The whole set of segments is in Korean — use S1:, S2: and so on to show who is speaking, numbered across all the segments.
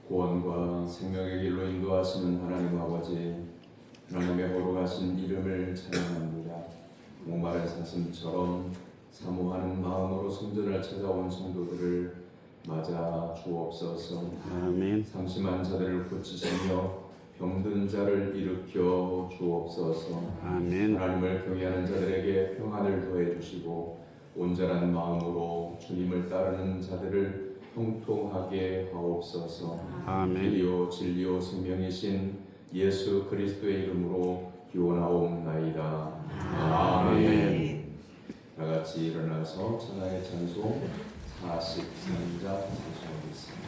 S1: 구원과 생명의 길로 인도하시는 하나님 아버지, 하나님의 거룩하신 이름을 찬양합니다. 목마른 사슴처럼 사모하는 마음으로 성전을 찾아온 성도들을 맞아 주옵소서.
S2: 아멘.
S1: 상심한 자들을 고치시며 병든 자를 일으켜 주옵소서.
S2: 아멘.
S1: 하나님을 경외하는 자들에게 평안을 더해 주시고 온전한 마음으로 주님을 따르는 자들을 형통하게 하옵소서.
S2: 아멘.
S1: 길이요 진리요 생명이신 예수 그리스도의 이름으로 기원하옵나이다. 아멘. 다 같이 일어나서 찬양의 찬송 43자 찬송하겠습니다.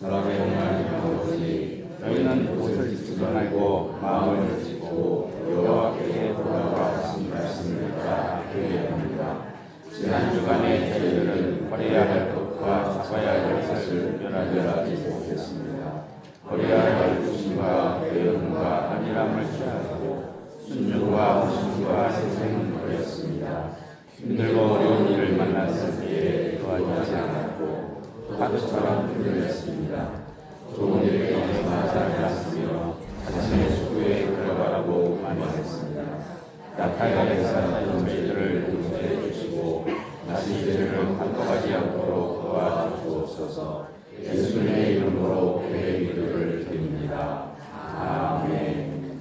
S1: 사랑의 하나님 아버지,
S2: 너희는 옷을 입지 말고 마음을 가지고 여호와께 돌아와 하신 말씀을 따라 회개합니다. 지난 주간에 저희들은 버려야 할 것과 잡아야 할 것을 구별하지 못했습니다. 버려야 할 부심과 배은과 안일함을 취하고 순종과 헌신과 세상은 버렸습니다. 힘들고 어려운 일을 만났을 때에 도와주지 않았고 파도처럼 흔들렸습니다. 좋은 일에 경험하지 않았으며 자신의 수고에 들어가라고 말했습니다. 나타나게 사는 죄들을 용서해 주시고 다시 죄를 반복하지 않도록 도와주옵소서. 예수님의 이름으로 교회 기도를 드립니다. 아멘.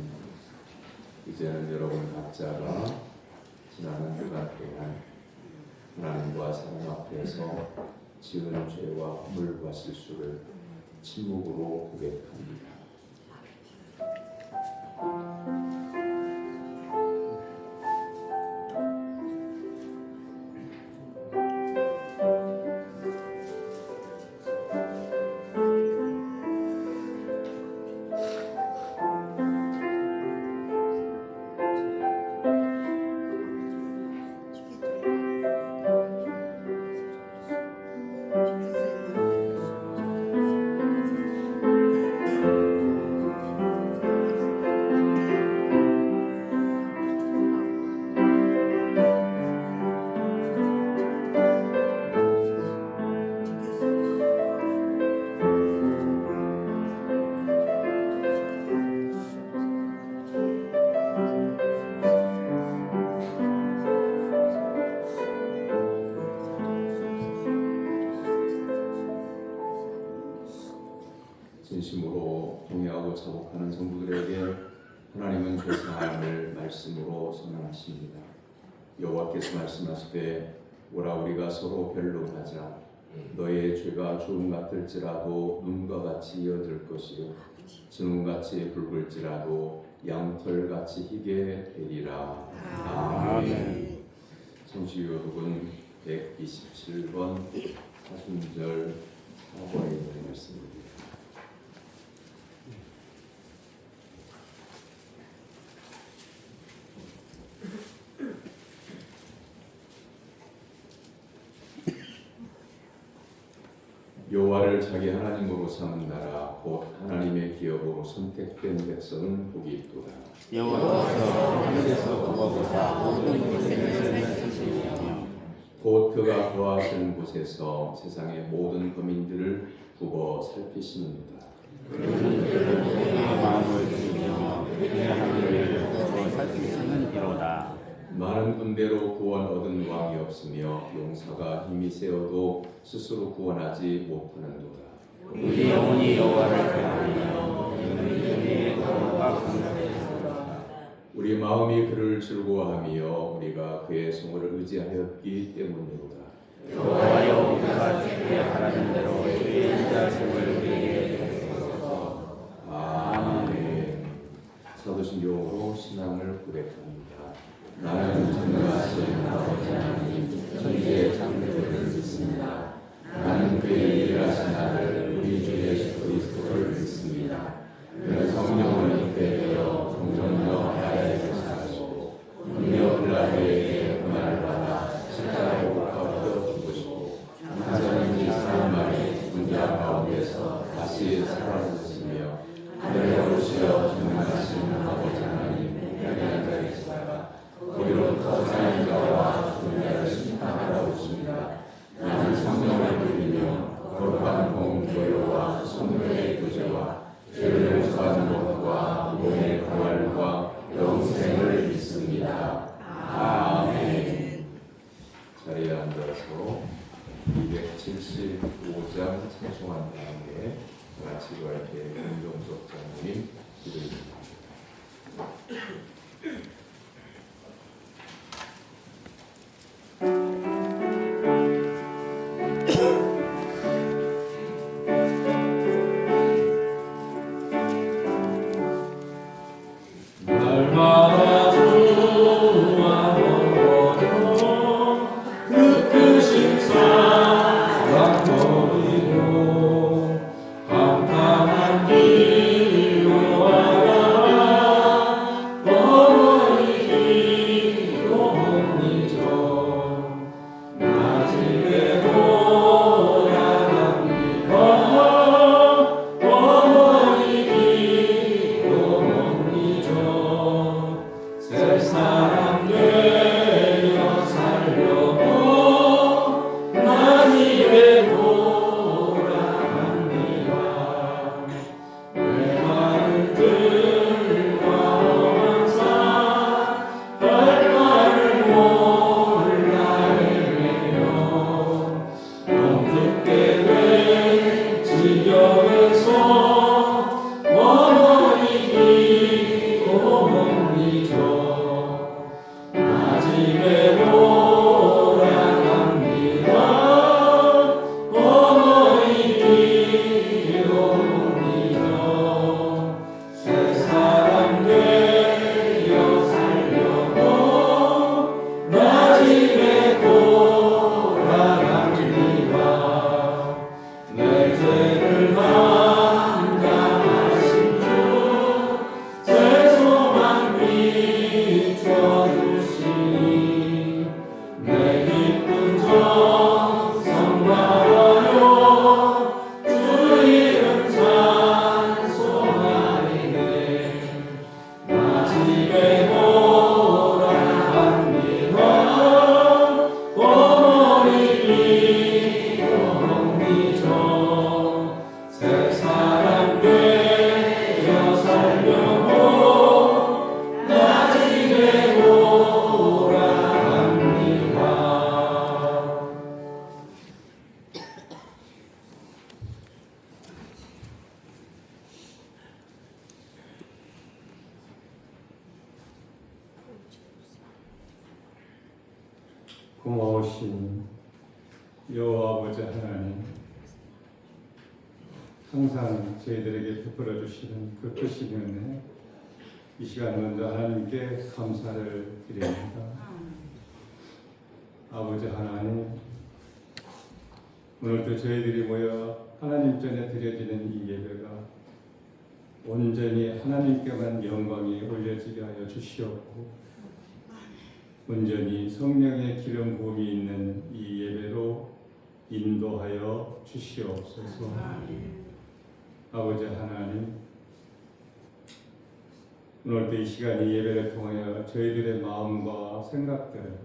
S1: 이제는 여러분 각자가 지난 한 주간 동안 하나님과 사람 앞에서 지은 죄와 허물과 실수를 침묵으로 고백합니다. 하나님은 죄사함을 말씀으로 선언하십니다. 여호와께서 말씀하시되 오라 우리가 서로 변론하자. 너의 죄가 주홍 같을지라도 눈과 같이 이어질 것이요 진홍같이 붉을지라도 양털같이 희게 되리라. 아멘. 성시교독은 127번 사순절 4번에 있는 말씀입니다. 여호와를 자기 하나님으로 삼은 나라 곧 하나님의 기업으로 선택된 백성은 복이 있도다.
S2: 여호와께서 하늘에서 보고보사 모든 곳에 계시며
S1: 곧 그가 거하시는 곳에서 세상의 모든 거민들을 두고 살피시는도다.
S2: 그는 그의 마음을 주시며 그의 하늘을 두고 살피시는 이로다.
S1: 많은 군대로 구원 얻은 왕이 없으며 용사가 힘이 세어도 스스로 구원하지 못하는도다.
S2: 우리 영혼이 여호와를 경외하며 그는 그의 도가 강력하시도다.
S1: 우리 마음이 그를 즐거워하며 우리가 그의 성을 의지하였기 때문이로다.
S2: 여호와여 우리가 주의 하라는 대로 주의 인자심을 우리에게 베푸소서.
S1: 아멘. 사도신경으로 신앙을 고백합니다. 나는 전능하신 아버지 하나님 천지의 창조주를 믿습니다. 나는 그의 일하신 아들 우리 주 예수 그리스도를 믿습니다. 그는 성령을 입게 되어 동정녀 마리아에게 사시고 분녀 빌라도에게 고난을 받아 십자가에 못 박혀 죽으시고 사자는 사람 말이 문자 가운데서 다시 살아나셨으며 하늘에 오르시어 전능하신 아버지 하나님 우편에 앉아 계시다가 거기로부터 사는 자와 죽은 자를 심판하러 오십니다. 나는 성령을 믿으며 거룩한 공교회와 성도의 교제와 죄를 용서하는 것과 몸의 부활과 영생을 믿습니다. 아멘. 자리에 앉아서 275장 찬송한 다음에 같이 이렇게 김종석 장로님 기도입니다.
S3: 감당한 길 고마우신 여호와 아버지 하나님, 항상 저희들에게 베풀어 주시는 그 크신 은혜, 이 시간 먼저 하나님께 감사를 드립니다. 아버지 하나님, 오늘도 저희들이 모여 하나님 전에 드려지는 이 예배가 온전히 하나님께만 영광이 올려지게 하여 주시옵고, 온전히 성령의 기름 부음이 있는 이 예배로 인도하여 주시옵소서. 아버지 하나님, 오늘도 이 시간 이 예배를 통하여 저희들의 마음과 생각들을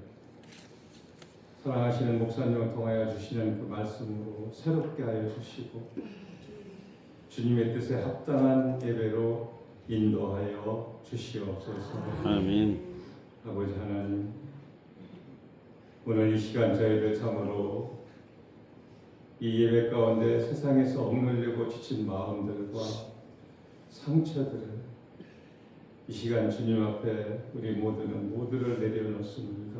S3: 사랑하시는 목사님을 통하여 주시는 그 말씀으로 새롭게 하여 주시고, 주님의 뜻에 합당한 예배로 인도하여 주시옵소서.
S2: 아멘.
S3: 아버지 하나님, 오늘 이 시간 저희들 참으로 이 예배 가운데 세상에서 억눌리고 지친 마음들과 상처들을 이 시간 주님 앞에 우리 모두를 내려놓습니다.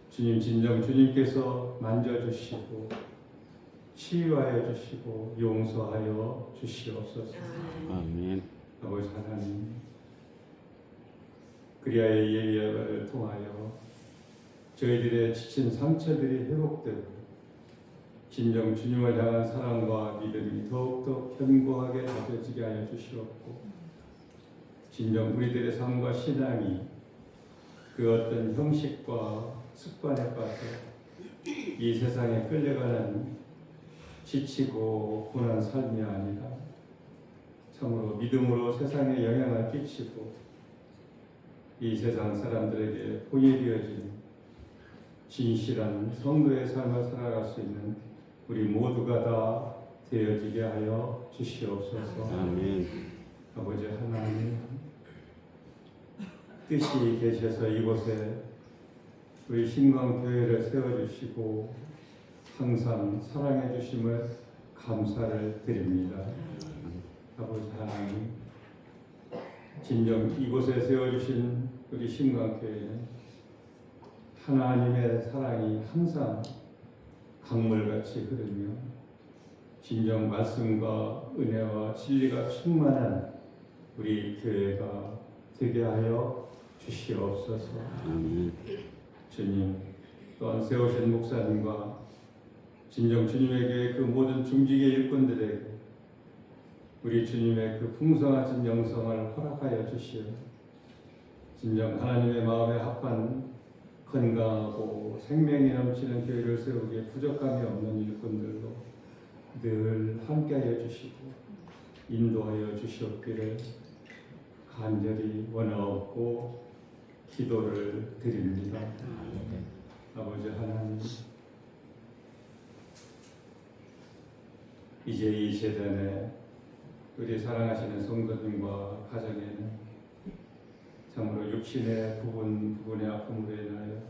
S3: 주님, 진정 주님께서 만져주시고 치유하여 주시고 용서하여 주시옵소서.
S2: 아멘.
S3: 아버지 하나님, 그리하여 이 예배를 통하여 저희들의 지친 상처들이 회복되고 진정 주님을 향한 사랑과 믿음이 더욱더 견고하게 다져지게 하여 주시옵고, 진정 우리들의 삶과 신앙이 그 어떤 형식과 습관에 빠져 이 세상에 끌려가는 지치고 고난 삶이 아니라 참으로 믿음으로 세상에 영향을 끼치고 이 세상 사람들에게 본이 되어진 진실한 성도의 삶을 살아갈 수 있는 우리 모두가 다 되어지게 하여 주시옵소서.
S2: 아멘.
S3: 아버지 하나님, 뜻이 계셔서 이곳에 우리 신광교회를 세워주시고 항상 사랑해 주심을 감사를 드립니다. 아버지 하나님, 진정 이곳에 세워주신 우리 신광교회는 하나님의 사랑이 항상 강물같이 흐르며 진정 말씀과 은혜와 진리가 충만한 우리 교회가 되게 하여 주시옵소서.
S2: 아멘.
S3: 주님, 또한 세우신 목사님과 진정 주님의 교회 그 모든 중직의 일꾼들에게 우리 주님의 그 풍성하신 영성을 허락하여 주시어 진정 하나님의 마음에 합한 건강하고 생명이 넘치는 교회를 세우기에 부족함이 없는 일꾼들로 늘 함께하여 주시고 인도하여 주시옵기를 간절히 원하옵고 기도를 드립니다. 아버지 하나님, 이제 이 세대에 우리 사랑하시는 성도님과 가정에는 참으로 육신의 부분의 아픔으로 인하여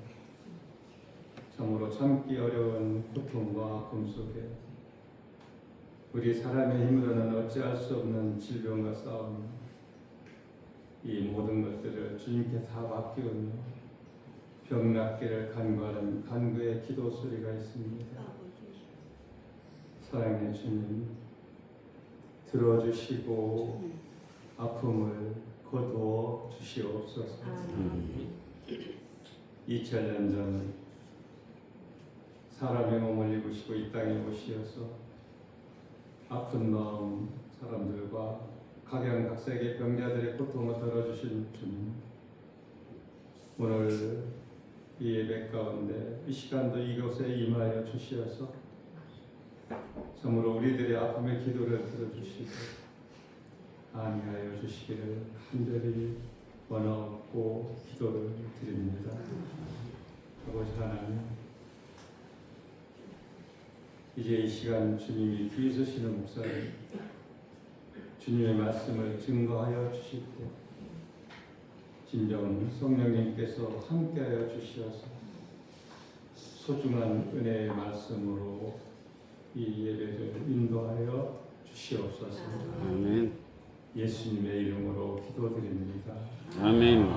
S3: 참으로 참기 어려운 고통과 아픔 속에 우리 사람의 힘으로는 어찌할 수 없는 질병과 싸움, 이 모든 것들을 주님께 다 맡기오며 병 낫기를 간구하는 간구의 기도 소리가 있습니다. 사랑의 주님, 들어주시고 아픔을 거두어 주시옵소서. 2000년 전 사람의 몸을 입으시고 이 땅에 오시어서 아픈 마음 사람들과 각양각색의 병자들의 고통을 덜어주신 주님, 오늘 이 예배 가운데 이 시간도 이곳에 임하여 주시어서 참으로 우리들의 아픔의 기도를 들어주시고 안위하여 주시기를 간절히 원하옵고 기도를 드립니다. 아버지 하나님, 이제 이 시간 주님이 귀 서시는 목사님, 주님의 말씀을 증거하여 주시고 진정 성령님께서 함께하여 주시어서 소중한 은혜의 말씀으로 이 예배를 인도하여 주시옵소서.
S2: 아멘.
S3: 예수님의 이름으로 기도드립니다.
S2: 아멘.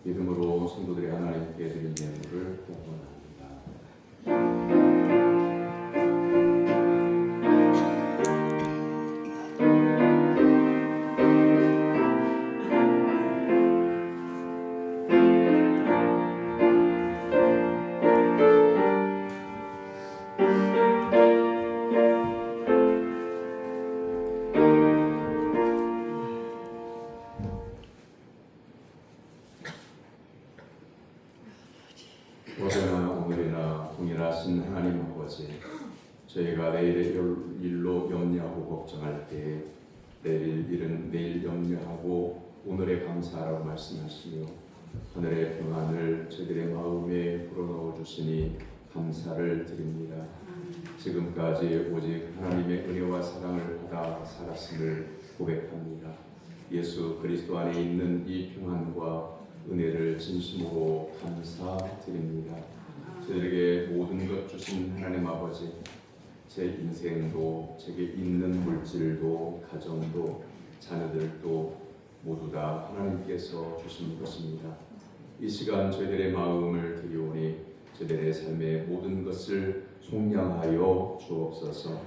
S1: 믿음으로 성도들이 하나님께 드린 예물을 공헌합니다. 어제나 오늘이나 동일하신 하나님 아버지, 저희가 내일의 일로 염려하고 걱정할 때 내일 일은 내일 염려하고 오늘에 감사하라고 말씀하시며 하늘의 평안을 저희들의 마음에 불어넣어 주시니 감사를 드립니다. 지금까지 오직 하나님의 은혜와 사랑을 받아 살았음을 고백합니다. 예수 그리스도 안에 있는 이 평안과 은혜를 진심으로 감사드립니다. 저에게 모든 것 주신 하나님 아버지, 제 인생도, 제게 있는 물질도, 가정도, 자녀들도 모두 다 하나님께서 주신 것입니다. 이 시간 저희들의 마음을 드리오니 저희들의 삶의 모든 것을 속량하여 주옵소서.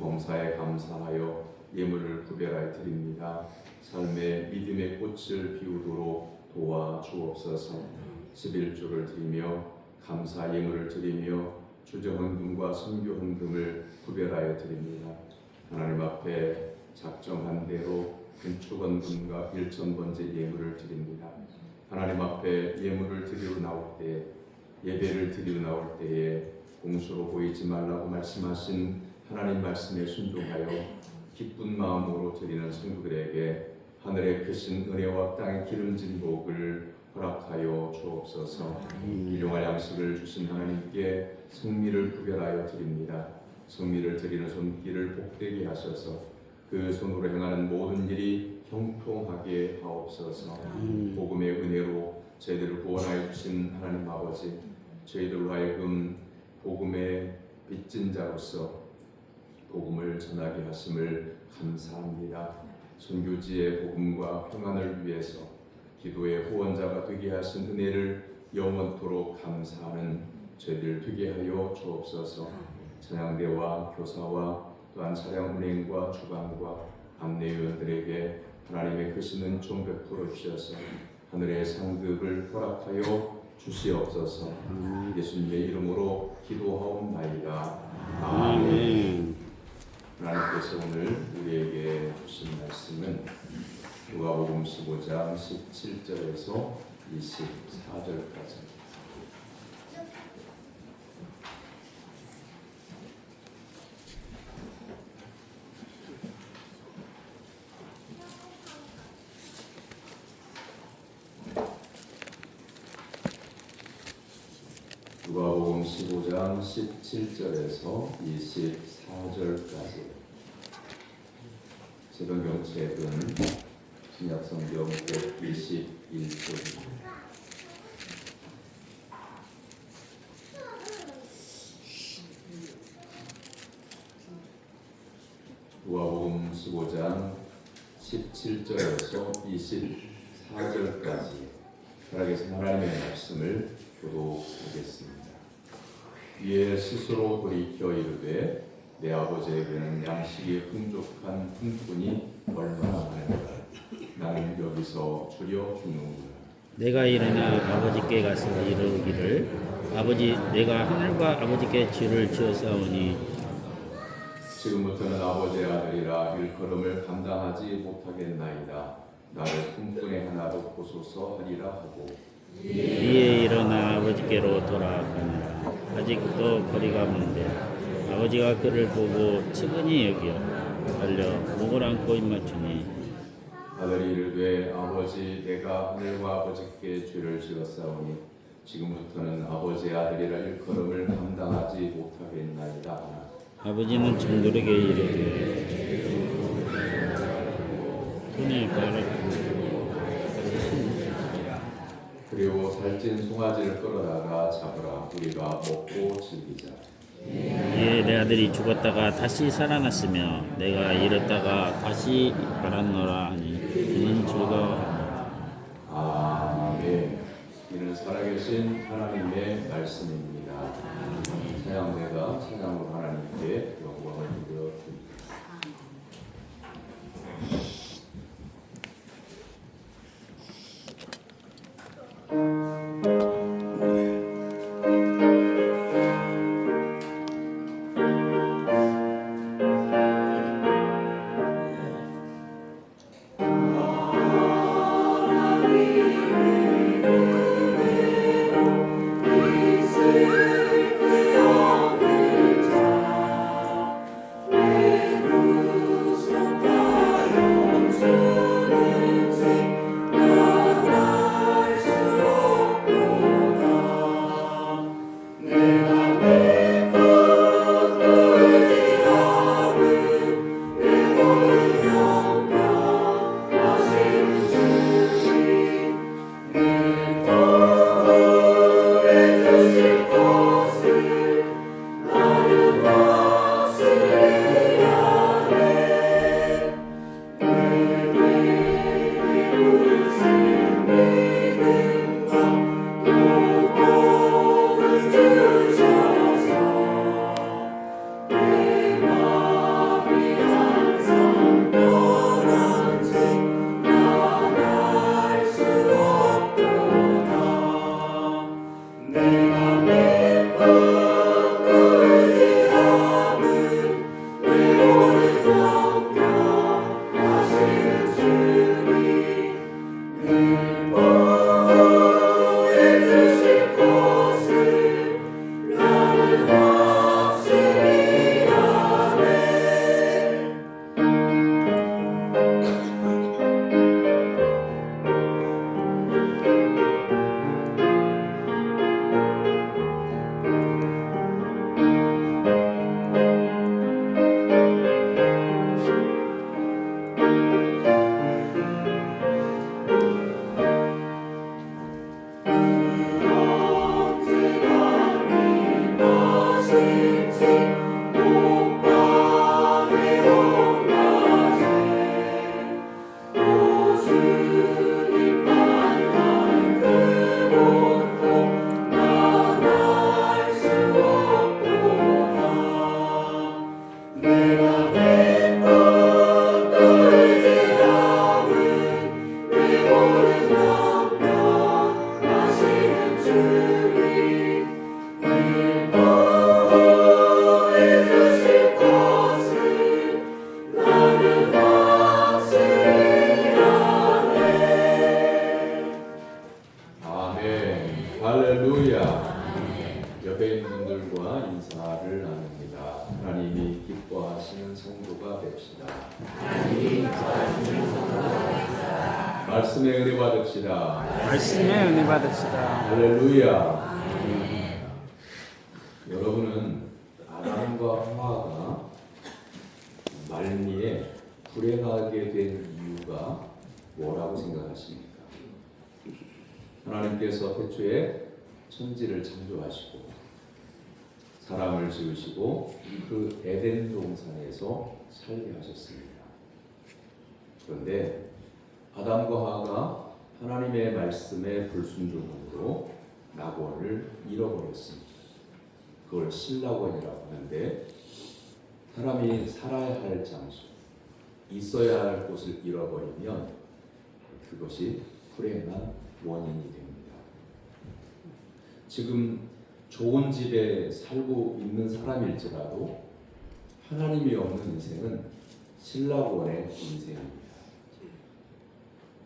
S1: 범사에 감사하여 예물을 구별하여 드립니다. 삶의 믿음의 꽃을 피우도록 도와 주옵소서. 11조를 드리며 감사 예물을 드리며 주정헌금과 선교헌금을 구별하여 드립니다. 하나님 앞에 작정한 대로 건축헌금과 일천번제 예물을 드립니다. 하나님 앞에 예물을 드리러 나올 때, 예배를 드리러 나올 때에 공수로 보이지 말라고 말씀하신 하나님 말씀에 순종하여 기쁜 마음으로 드리는 성도들에게 하늘의 크신 은혜와 땅의 기름진 복을 허락하여 주옵소서. 일용할 양식을 주신 하나님께 성미를 구별하여 드립니다. 성미를 드리는 손길을 복되게 하셔서 그 손으로 행하는 모든 일이 형통하게 하옵소서. 복음의 은혜로 저희들을 구원하여 주신 하나님 아버지, 저희들로 하여금 복음의 빚진 자로서 복음을 전하게 하심을 감사합니다. 선교지의 복음과 평안을 위해서 기도의 후원자가 되게 하신 은혜를 영원토록 감사하는 저희들 되게 하여 주옵소서. 찬양대와 교사와 또한 차량 운행과 주방과 안내위원들에게 하나님의 크신 은총 베풀어 주셔서 하늘의 상급을 허락하여 주시옵소서. 예수님의 이름으로 기도하옵나이다. 아멘. 하나님께서 오늘 우리에게 주신 말씀은 누가복음 15장 17절에서 24절까지. 누가복음 15장 17절에서 24절까지. 세번경책은 신약성경 121쪽입니다. 누가복음 15장 17절에서 24절까지 살아계신 하나님의 말씀을 교독하겠습니다. 이에 스스로 돌이켜 이르되 내 아버지에게는 양식이 풍족한 품꾼이 얼마나 많은가. 나는 여기서 줄여 주는구나.
S2: 내가 일어나 아버지께 가서 이르기를 아버지 내가 하늘과 아버지께 죄를 지었사오니
S1: 지금부터는 아버지의 아들이라 일컬음을 감당하지 못하겠나이다. 나를 품꾼의 하나 돕고소서 하리라 하고
S2: 이에 일어나 아버지께로 돌아가니라. 아직도 거리가 먼데 아버지가 그를 보고 측은히 여겨 달려 목을 안고 입맞추니
S1: 아들이 이르되 아버지 내가 하늘과 아버지께 죄를 지었사오니 지금부터는 아버지의 아들이라 일컬음을 감당하지 못하겠나이다.
S2: 아버지는 종들에게 이르되 손에 발을
S1: 그리고 살찐 송아지를 끌어다가 잡으라. 우리가 먹고 즐기자.
S2: 이에 내 아들이 죽었다가 다시 살아났으며 내가 잃었다가 다시 알았노라 하니 그는 즐거워하니라.
S1: 아멘. 아멘. 할렐루야. 옆에 있는 분들과 인사를 나눕니다. 하나님이 기뻐하시는 성도가 됩시다. 말씀의 은혜 받읍시다.
S4: 말씀의 은혜 받읍시다.
S1: 할렐루야. 여러분은 아담과 하와가 말미에 불행하게 된 이유가 뭐라고 생각하십니까? 하나님께서 태초에 천지를 창조하시고 사람을 지으시고 그 에덴 동산에서 살게 하셨습니다. 그런데 아담과 하와가 하나님의 말씀에 불순종함으로 낙원을 잃어버렸습니다. 그걸 신낙원이라고 하는데 사람이 살아야 할 장소, 있어야 할 곳을 잃어버리면 그것이 불행한 원인이 됩니다. 지금 좋은 집에 살고 있는 사람일지라도 하나님이 없는 인생은 신낙원의 인생입니다.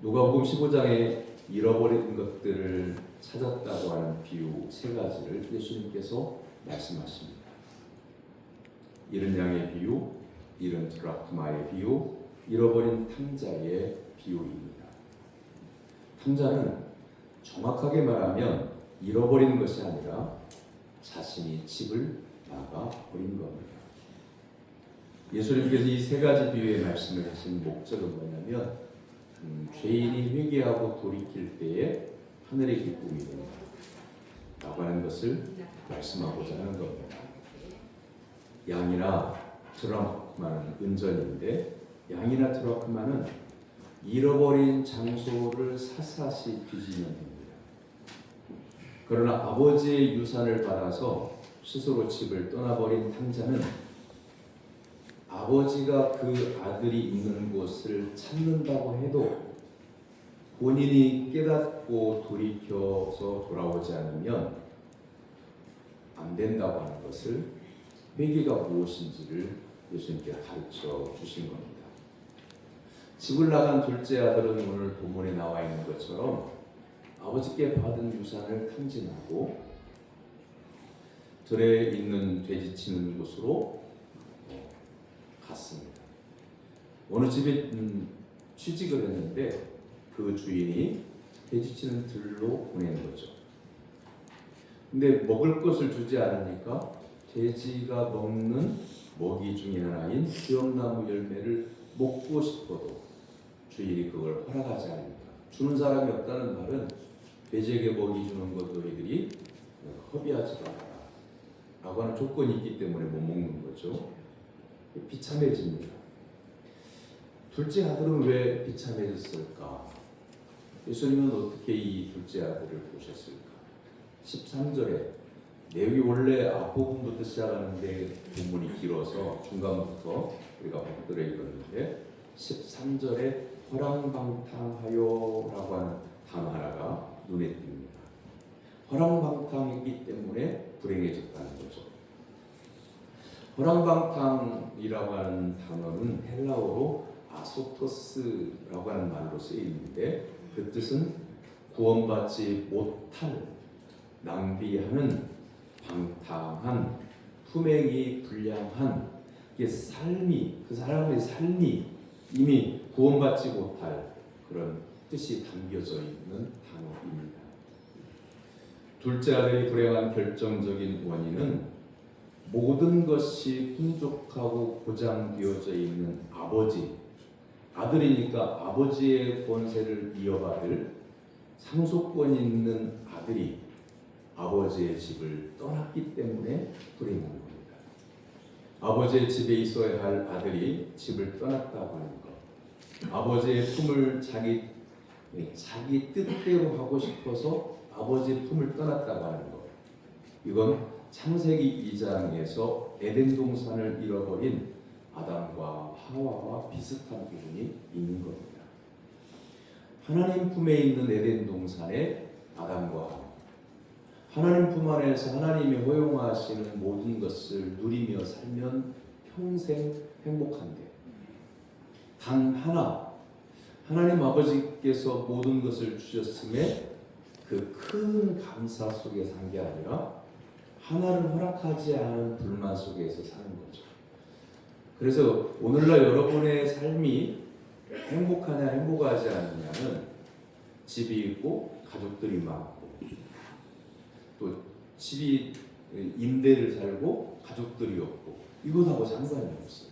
S1: 누가복음 15장에 잃어버린 것들을 찾았다고 하는 비유 세 가지를 예수님께서 말씀하십니다. 잃은 양의 비유, 잃은 드라크마의 비유, 잃어버린 탕자의 비유입니다. 탕자는 정확하게 말하면 잃어버린 것이 아니라 자신이 집을 나가 버린 겁니다. 예수님께서 이 세 가지 비유의 말씀을 하신 목적은 뭐냐면 죄인이 회개하고 돌이킬 때에 하늘의 기쁨이 된다 라고 하는 것을 말씀하고자 하는 겁니다. 양이나 드라크마는 은전인데 양이나 드라크마는 잃어버린 장소를 샅샅이 뒤지면 됩니다. 그러나 아버지의 유산을 받아서 스스로 집을 떠나버린 탕자는 아버지가 그 아들이 있는 곳을 찾는다고 해도 본인이 깨닫고 돌이켜서 돌아오지 않으면 안 된다고 하는 것을 회개가 무엇인지를 예수님께 가르쳐 주신 겁니다. 집을 나간 둘째 아들은 오늘 본문에 나와 있는 것처럼 아버지께 받은 유산을 탕진하고 들에 있는 돼지 치는 곳으로 갔습니다. 어느 집에 취직을 했는데 그 주인이 돼지 치는 들로 보낸 거죠. 근데 먹을 것을 주지 않으니까 돼지가 먹는 먹이 중에 하나인 기억나무 열매를 먹고 싶어도 주인이 그걸 허락하지 않으니까, 주는 사람이 없다는 말은 돼지에게 먹이 주는 것 너희들이 허비하지 마라 라고 하는 조건이 있기 때문에 못 먹는 거죠. 비참해집니다. 둘째 아들은 왜 비참해졌을까? 예수님은 어떻게 이 둘째 아들을 보셨을까? 13절에 내용이 원래 앞부분부터 시작하는데 본문이 길어서 중간부터 우리가 못 들어 읽었는데 13절에 허랑방탕하여라고 하는 단어 하나가 눈에 띕니다. 허랑방탕했기 때문에 불행해졌다는 거죠. 허랑방탕이라고 하는 단어는 헬라어로 아소토스라고 하는 말로 쓰여 있는데 그 뜻은 구원받지 못할, 낭비하는, 방탕한, 품행이 불량한, 이게 삶이, 그 사람의 삶이 이미 구원받지 못할 그런 뜻이 담겨져 있는 단어입니다. 둘째 아들이 불행한 결정적인 원인은 모든 것이 풍족하고 보장되어져 있는 아버지, 아들이니까 아버지의 권세를 이어받을 상속권 있는 아들이 아버지의 집을 떠났기 때문에 불행한 겁니다. 아버지의 집에 있어야 할 아들이 집을 떠났다고 하는 것, 아버지의 품을 자기 뜻대로 하고 싶어서 아버지의 품을 떠났다고 하는 것, 이건 창세기 2장에서 에덴 동산을 잃어버린 아담과 하와와 비슷한 부분이 있는 겁니다. 하나님 품에 있는 에덴 동산에 아담과 하와, 하나님 품 안에서 하나님이 허용하시는 모든 것을 누리며 살면 평생 행복한데, 단 하나 하나님 아버지께서 모든 것을 주셨음에 그 큰 감사 속에 산 게 아니라 하나를 허락하지 않은 불만 속에서 사는 거죠. 그래서 오늘날 여러분의 삶이 행복하냐 행복하지 않느냐는 집이 있고 가족들이 많고 또 집이 임대를 살고 가족들이 없고 이것하고 상관이 없어요.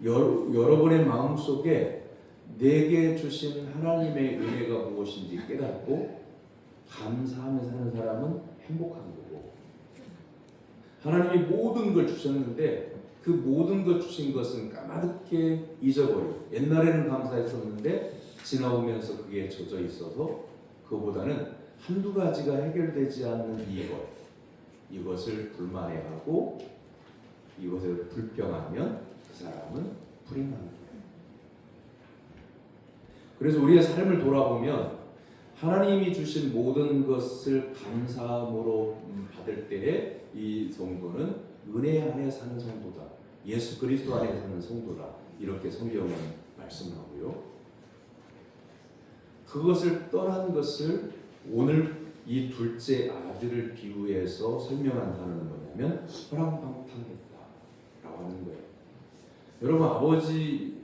S1: 여러분의 마음속에 내게 주신 하나님의 은혜가 무엇인지 깨닫고 감사하며 사는 사람은 행복한 거고, 하나님이 모든 걸 주셨는데 그 모든 것 주신 것은 까마득히 잊어버리고, 옛날에는 감사했었는데 지나오면서 그게 젖어 있어서 그거보다는 한두 가지가 해결되지 않는 이것을 불만해하고 이것을 불평하면 그 사람은 불행한 거예요. 그래서 우리의 삶을 돌아보면 하나님이 주신 모든 것을 감사함으로 받을 때에 이 성도는 은혜 안에 사는 성도다, 예수 그리스도 안에 사는 성도다, 이렇게 성경은 말씀하고요. 그것을 떠난 것을 오늘 이 둘째 아들을 비유해서 설명한 단어는 뭐냐면 허랑방탕했다라고 하는 거예요. 여러분,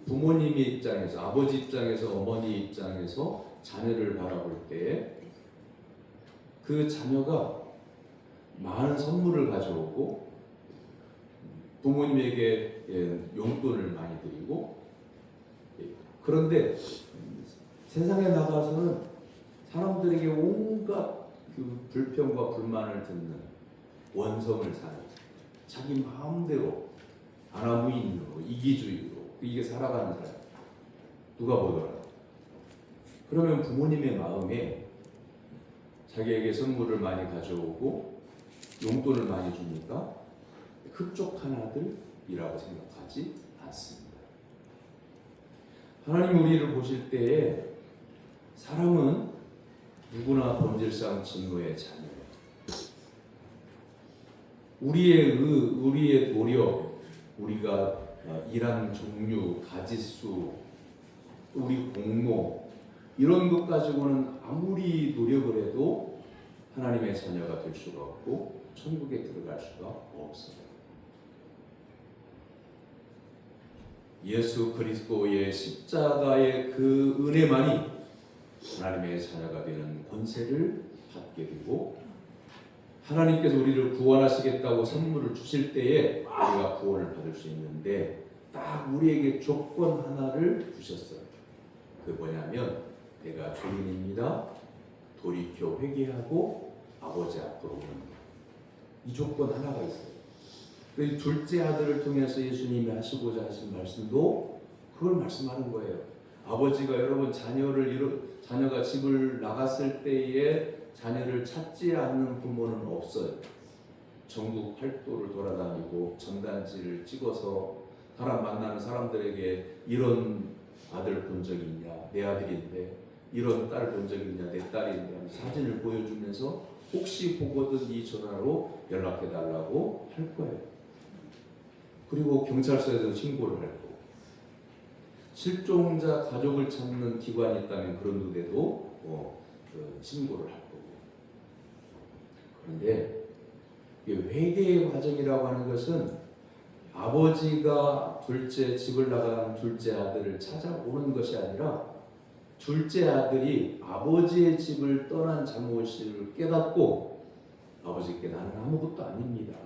S1: 부모님의 입장에서, 아버지 입장에서, 어머니 입장에서 자녀를 바라볼 때 그 자녀가 많은 선물을 가져오고 부모님에게 용돈을 많이 드리고, 그런데 세상에 나가서는 사람들에게 온갖 그 불평과 불만을 듣는, 원성을 사는, 자기 마음대로 아나무인으로 이기주의로 이게 살아가는 사람 누가 보더라. 그러면 부모님의 마음에 자기에게 선물을 많이 가져오고 용돈을 많이 주니까 흡족한 아들이라고 생각하지 않습니다. 하나님 우리를 보실 때에 사람은 누구나 본질상 진노의 자녀예요. 우리의 노력, 우리가 일한 종류, 가짓수, 우리 공모, 이런 것 가지고는 아무리 노력을 해도 하나님의 자녀가 될 수가 없고 천국에 들어갈 수가 없어요. 예수 그리스도의 십자가의 그 은혜만이 하나님의 자녀가 되는 권세를 받게 되고, 하나님께서 우리를 구원하시겠다고 선물을 주실 때에 우리가 구원을 받을 수 있는데 딱 우리에게 조건 하나를 주셨어요. 그 뭐냐면 내가 죄인입니다, 돌이켜 회개하고 아버지 앞으로 오는 것. 이 조건 하나가 있어요. 그 둘째 아들을 통해서 예수님이 하시고자 하신 말씀도 그걸 말씀하는 거예요. 아버지가 여러분 자녀가 집을 나갔을 때에 자녀를 찾지 않는 부모는 없어요. 전국 팔도를 돌아다니고 전단지를 찍어서 사람 만나는 사람들에게 이런 아들 본 적 있냐, 내 아들인데, 이런 딸 본 적 있냐, 내 딸인데 하면서 사진을 보여주면서 혹시 보거든 이 전화로 연락해 달라고 할 거예요. 그리고 경찰서에도 신고를 할 거고, 실종자 가족을 찾는 기관이 있다면 그런 데도 신고를 할 거고. 그런데 회개의 과정이라고 하는 것은 아버지가 집을 나간 둘째 아들을 찾아오는 것이 아니라 둘째 아들이 아버지의 집을 떠난 잘못을 깨닫고 아버지께 나는 아무것도 아닙니다.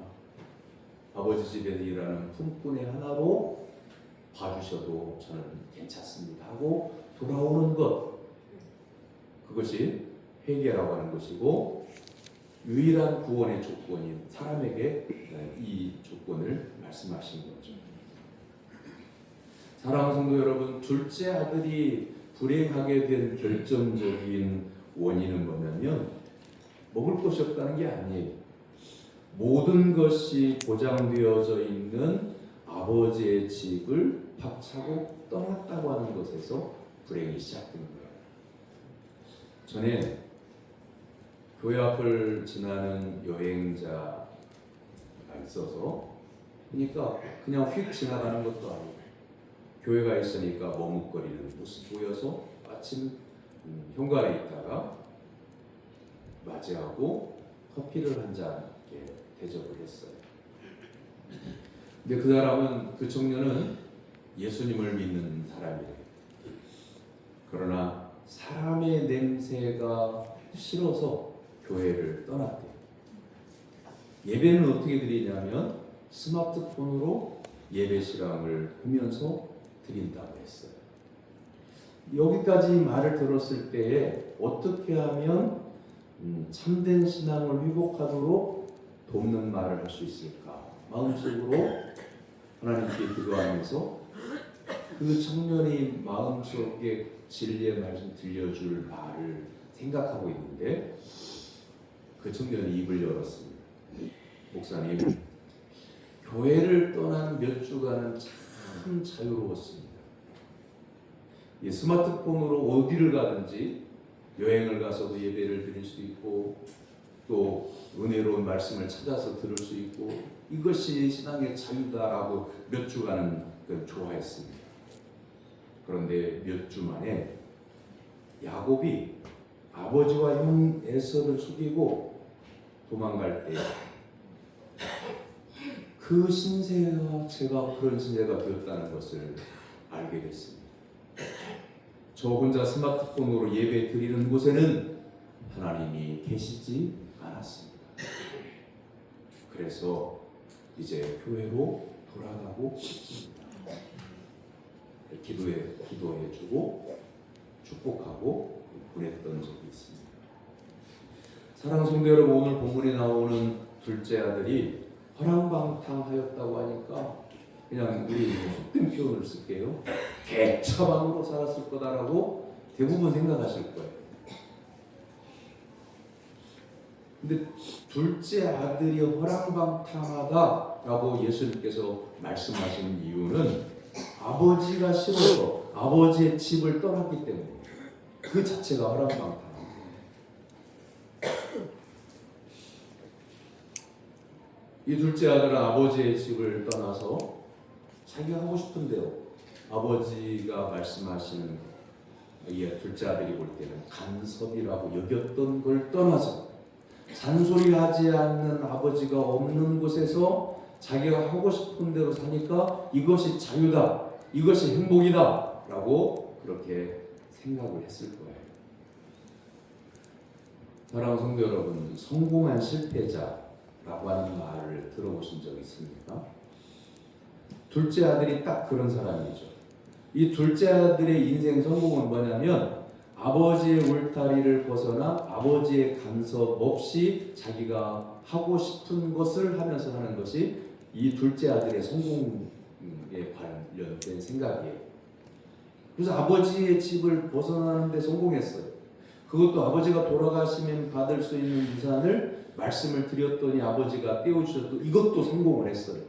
S1: 아버지 집에 일하는 품꾼의 하나로 봐주셔도 저는 괜찮습니다 하고 돌아오는 것, 그것이 회개라고 하는 것이고 유일한 구원의 조건인 사람에게 이 조건을 말씀하신 거죠. 사랑하는 성도 여러분, 둘째 아들이 불행하게 된 결정적인 원인은 뭐냐면 먹을 것이 없다는 게 아니에요. 모든 것이 보장되어져 있는 아버지의 집을 박차고 떠났다고 하는 것에서 불행이 시작된 거예요. 전에 교회 앞을 지나는 여행자가 있어서 그러니까 그냥 휙 지나가는 것도 아니고 교회가 있으니까 머뭇거리는 모습 보여서 마침 현관에 있다가 맞이하고 커피를 한 잔 대접을 했어요. 근데 그 청년은 예수님을 믿는 사람이에요. 그러나 사람의 냄새가 싫어서 교회를 떠났대요. 예배는 어떻게 드리냐면 스마트폰으로 예배 시간을 보면서 드린다고 했어요. 여기까지 말을 들었을 때에 어떻게 하면 참된 신앙을 회복하도록 돕는 말을 할 수 있을까? 마음속으로 하나님께 기도하면서 그 청년이 마음속에 진리의 말씀 들려줄 말을 생각하고 있는데 그 청년이 입을 열었습니다. 목사님, 교회를 떠난 몇 주간은 참 자유로웠습니다. 이 스마트폰으로 어디를 가든지 여행을 가서도 예배를 드릴 수 있고 또 은혜로운 말씀을 찾아서 들을 수 있고 이것이 신앙의 자유다라고 몇 주간은 좋아했습니다. 그런데 몇 주 만에 야곱이 아버지와 형 에서를 속이고 도망갈 때 그 신세가 제가 그런 신세가 되었다는 것을 알게 됐습니다. 저 혼자 스마트폰으로 예배 드리는 곳에는 하나님이 계시지 않았습니다. 그래서 이제 교회로 돌아가고 싶습니다. 기도해주고 축복하고 보냈던 적이 있습니다. 사랑하는 성도 여러분, 오늘 본문에 나오는 둘째 아들이 허랑방탕하였다고 하니까 그냥 우리 속된 표현을 쓸게요. 개처방으로 살았을 거다라고 대부분 생각하실 거예요. 근데 둘째 아들이 허랑방탕하다라고 예수님께서 말씀하시는 이유는 아버지가 싫어서 아버지의 집을 떠났기 때문에 그 자체가 허랑방탕. 이 둘째 아들은 아버지의 집을 떠나서 자기가 하고 싶은 대로 아버지가 말씀하시는 이 둘째 아들이 볼 때는 간섭이라고 여겼던 걸 떠나서 잔소리하지 않는 아버지가 없는 곳에서 자기가 하고 싶은 대로 사니까 이것이 자유다, 이것이 행복이다 라고 그렇게 생각을 했을 거예요. 사랑하는 성도 여러분, 성공한 실패자라고 하는 말을 들어보신 적 있습니까? 둘째 아들이 딱 그런 사람이죠. 이 둘째 아들의 인생 성공은 뭐냐면 아버지의 울타리를 벗어나 아버지의 간섭 없이 자기가 하고 싶은 것을 하면서 하는 것이 이 둘째 아들의 성공에 관련된 생각이에요. 그래서 아버지의 집을 벗어나는 데 성공했어요. 그것도 아버지가 돌아가시면 받을 수 있는 유산을 말씀을 드렸더니 아버지가 떼어주셔도 이것도 성공을 했어요.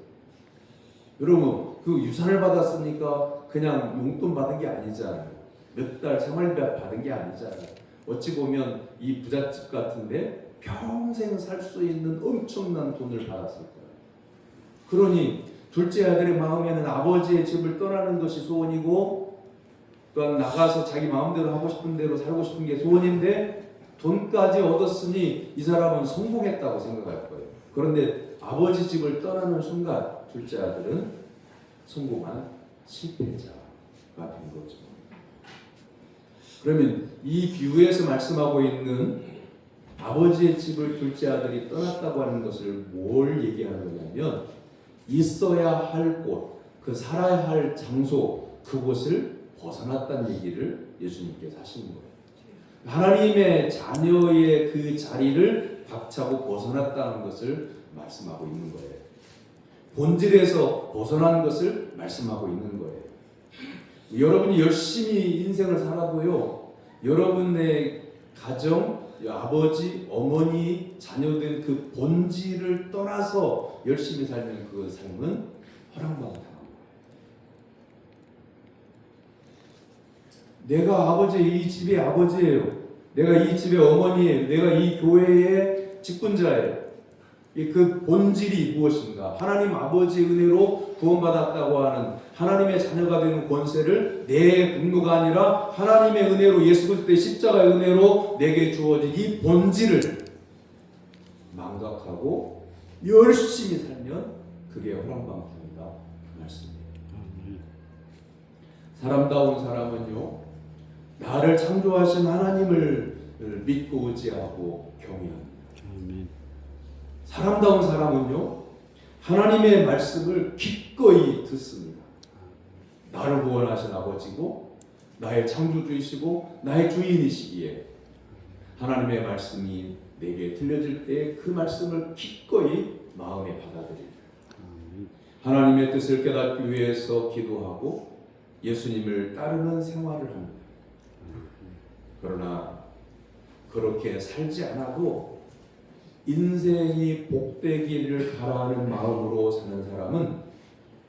S1: 여러분, 그 유산을 받았으니까 그냥 용돈 받은 게 아니잖아요. 몇 달 생활비 받은 게 아니잖아요. 어찌 보면 이 부잣집 같은데 평생 살 수 있는 엄청난 돈을 받았을 거예요. 그러니 둘째 아들의 마음에는 아버지의 집을 떠나는 것이 소원이고 또한 나가서 자기 마음대로 하고 싶은 대로 살고 싶은 게 소원인데 돈까지 얻었으니 이 사람은 성공했다고 생각할 거예요. 그런데 아버지 집을 떠나는 순간 둘째 아들은 성공한 실패자가 된 거죠. 그러면 이 비유에서 말씀하고 있는 아버지의 집을 둘째 아들이 떠났다고 하는 것을 뭘 얘기하는 거냐면 있어야 할 곳, 그 살아야 할 장소, 그곳을 벗어났다는 얘기를 예수님께서 하시는 거예요. 하나님의 자녀의 그 자리를 박차고 벗어났다는 것을 말씀하고 있는 거예요. 본질에서 벗어난 것을 말씀하고 있는 거예요. 여러분이 열심히 인생을 살아도요, 여러분의 가정, 아버지, 어머니, 자녀된 그 본질을 떠나서 열심히 살면 그 삶은 허랑방탕한 거예요. 내가 이 집의 아버지예요. 내가 이 집의 어머니예요. 내가 이 교회의 직분자예요. 그 본질이 무엇인가? 하나님 아버지의 은혜로 구원받았다고 하는 하나님의 자녀가 되는 권세를 내 분노가 아니라 하나님의 은혜로 예수 그리스도의 십자가의 은혜로 내게 주어진 이 본질을 망각하고 열심히 살면 그게 허랑방탕이다 그 말씀이에요. 사람다운 사람은요, 나를 창조하신 하나님을 믿고 의지하고 경외합니다. 사람다운 사람은요, 하나님의 말씀을 기꺼이 듣습니다. 나를 구원하신 아버지고 나의 창조주이시고 나의 주인이시기에 하나님의 말씀이 내게 들려질 때 그 말씀을 기꺼이 마음에 받아들입니다. 하나님의 뜻을 깨닫기 위해서 기도하고 예수님을 따르는 생활을 합니다. 그러나 그렇게 살지 않아도 인생이 복되기를 바라는 마음으로 사는 사람은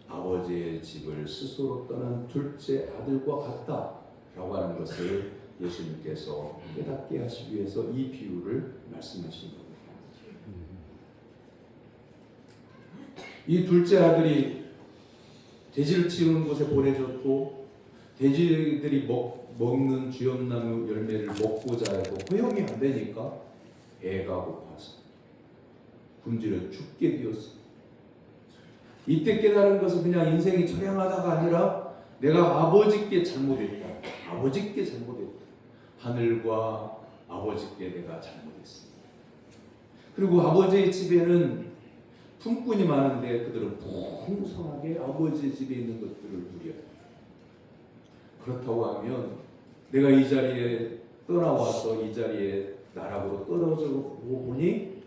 S1: 아버지의 집을 스스로 떠난 둘째 아들과 같다라고 하는 것을 예수님께서 깨닫게 하시기 위해서 이 비유를 말씀하신 겁니다. 이 둘째 아들이 돼지를 치우는 곳에 보내졌고 돼지들이 먹는 쥐엄나무 열매를 먹고자 해도 허용이 안 되니까 배가 고파서 굶주려 죽게 되었습니다. 이때 깨달은 것은 그냥 인생이 처량하다가 아니라 내가 아버지께 잘못했다. 아버지께 잘못했다. 하늘과 아버지께 내가 잘못했습니다. 그리고 아버지의 집에는 품꾼이 많은데 그들은 풍성하게 아버지의 집에 있는 것들을 누려요. 그렇다고 하면 내가 이 자리에 떠나와서 이 자리에 나락으로 떨어져 보니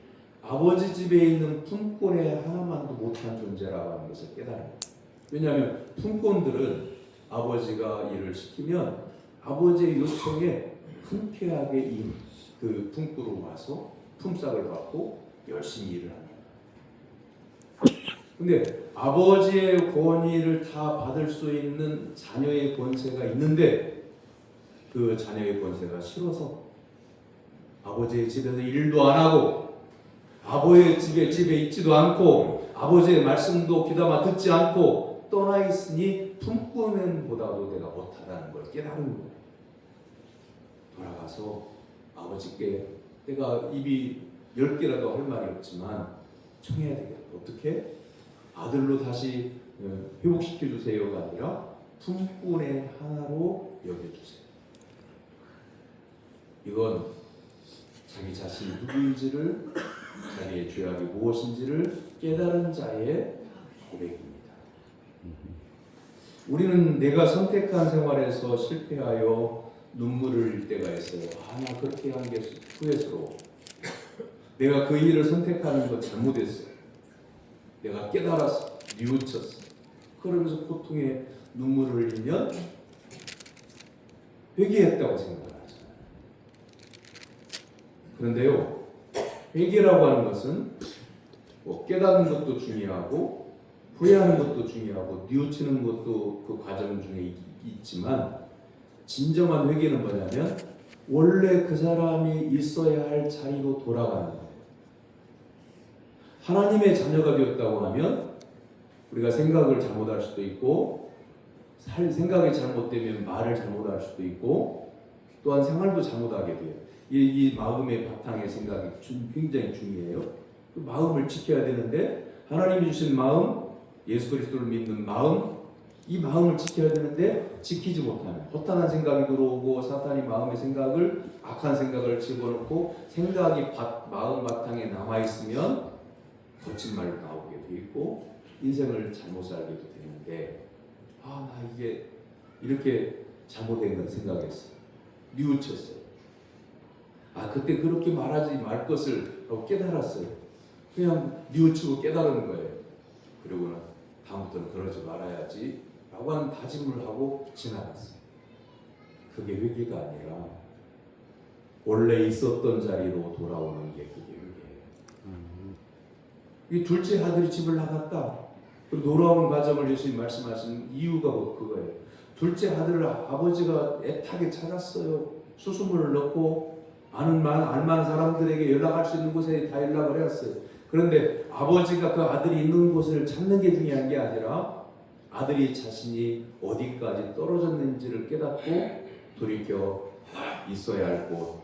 S1: 아버지 집에 있는 품꾼의 하나만도 못한 존재라고 하는 것을 깨달아요. 왜냐하면 품꾼들은 아버지가 일을 시키면 아버지의 요청에 흔쾌하게 그 품꾼으로 와서 품삯을 받고 열심히 일을 합니다. 근데 아버지의 권위를 다 받을 수 있는 자녀의 권세가 있는데 그 자녀의 권세가 싫어서 아버지의 집에서 일도 안 하고 아버지의 집에 있지도 않고 아버지의 말씀도 귀담아 듣지 않고 떠나 있으니 품꾼보다도 내가 못하다는 걸 깨달은 거예요. 돌아가서 아버지께 내가 입이 10개라도 할 말이 없지만 청해야 되겠다. 어떻게? 아들로 다시 회복시켜 주세요가 아니라 품꾼의 하나로 여겨주세요. 이건 자기 자신이 누구인지를, 자기의 죄악이 무엇인지를 깨달은 자의 고백입니다. 우리는 내가 선택한 생활에서 실패하여 눈물을 흘릴 때가 있어요. 나 그렇게 한 게 후회스러워. 내가 그 일을 선택하는 거 잘못했어요. 내가 깨달았어. 뉘우쳤어. 그러면서 고통에 눈물을 흘리면 회개했다고 생각을 하잖아요. 그런데요, 회개라고 하는 것은 뭐 깨닫는 것도 중요하고 후회하는 것도 중요하고 뉘우치는 것도 그 과정 중에 있지만, 진정한 회개는 뭐냐면 원래 그 사람이 있어야 할 자리로 돌아가는 거예요. 하나님의 자녀가 되었다고 하면 우리가 생각을 잘못할 수도 있고, 생각이 잘못되면 말을 잘못할 수도 있고, 또한 생활도 잘못하게 돼요. 이 마음의 바탕의 생각이 굉장히 중요해요. 그 마음을 지켜야 되는데, 하나님이 주신 마음, 예수 그리스도를 믿는 마음, 이 마음을 지켜야 되는데 지키지 못하면 허탄한 생각이 들어오고, 사탄이 마음의 생각을, 악한 생각을 집어넣고 생각이 마음 바탕에 남아있으면 거친 말로 나오게 돼 있고 인생을 잘못 살게도 되는데, 나 이게 이렇게 잘못된 건 생각했어, 뉘우쳤어요. 그때 그렇게 말하지 말 것을 깨달았어요. 그냥 뉘우치고 깨달은 거예요. 그리고는 다음부터는 그러지 말아야지 라고 하는 다짐을 하고 지나갔어요. 그게 회개가 아니라 원래 있었던 자리로 돌아오는 게 그게 회개예요. 이 둘째 아들이 집을 나갔다. 그리고 돌아오는 과정을 예수님 말씀하신 이유가 그거예요. 둘째 아들을 아버지가 애타게 찾았어요. 수수문을 넣고 알만한 사람들에게 연락할 수 있는 곳에 다 연락을 했어요. 그런데 아버지가 그 아들이 있는 곳을 찾는 게 중요한 게 아니라 아들이 자신이 어디까지 떨어졌는지를 깨닫고 돌이켜 있어야 할 곳,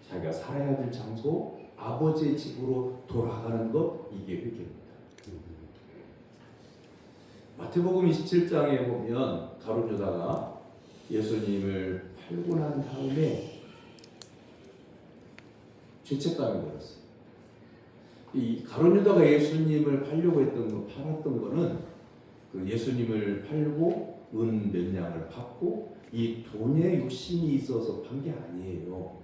S1: 자기가 살아야 될 장소, 아버지의 집으로 돌아가는 것, 이게 회개입니다. 마태복음 27장에 보면 가룟 유다가 예수님을 팔고 난 다음에 죄책감이 들었어요. 이 가룟 유다가 예수님을 팔려고 팔았던 거는 그 예수님을 팔고 은 몇 냥을 받고 이 돈에 욕심이 있어서 판 게 아니에요.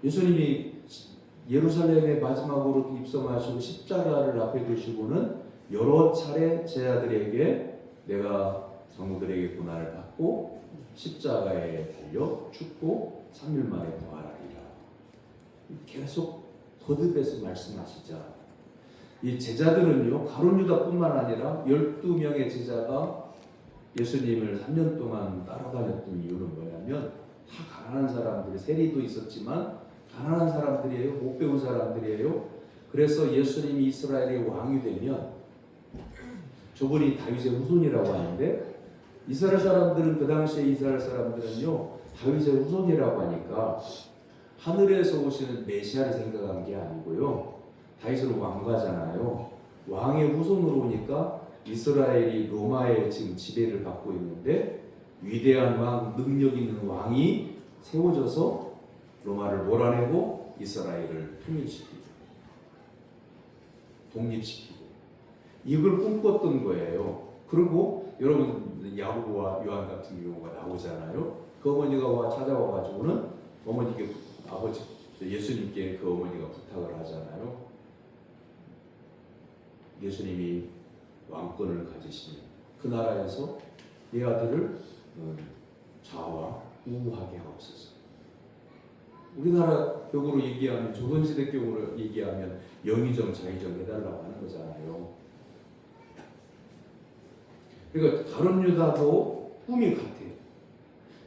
S1: 예수님이 예루살렘에 마지막으로 입성하시고 십자가를 앞에 두시고는 여러 차례 제자들에게 내가 성도들에게 고난을 받고 십자가에 달려 죽고 3일 만에 부활하리라, 계속 거듭해서 말씀하시자. 이 제자들은요, 가룟 유다뿐만 아니라 12명의 제자가 예수님을 3년 동안 따라다녔던 이유는 뭐냐면 다 가난한 사람들이, 세리도 있었지만 가난한 사람들이에요. 못 배운 사람들이에요. 그래서 예수님이 이스라엘의 왕이 되면, 저분이 다윗의 후손이라고 하는데, 이스라엘 사람들은, 그 당시에 이스라엘 사람들은요, 다윗의 후손이라고 하니까 하늘에서 오시는 메시아를 생각한 게 아니고요, 다윗은 왕가잖아요. 왕의 후손으로 오니까 이스라엘이 로마의 지금 지배를 받고 있는데, 위대한 왕, 능력 있는 왕이 세워져서 로마를 몰아내고 이스라엘을 통일시키고 독립시키고, 이걸 꿈꿨던 거예요. 그리고 여러분 야고보와 요한 같은 경우가 나오잖아요. 그 어머니가 찾아와 가지고는 어머니께, 아버지 예수님께 그 어머니가 부탁을 하잖아요. 예수님이 왕권을 가지시니 그 나라에서 내 아들을 좌와 우하게 하옵소서. 우리나라 격으로 얘기하면, 조선시대 격으로 얘기하면 영의정 자의정 해달라고 하는 거잖아요. 그러니까 가룟 유다도 꿈이 같아요.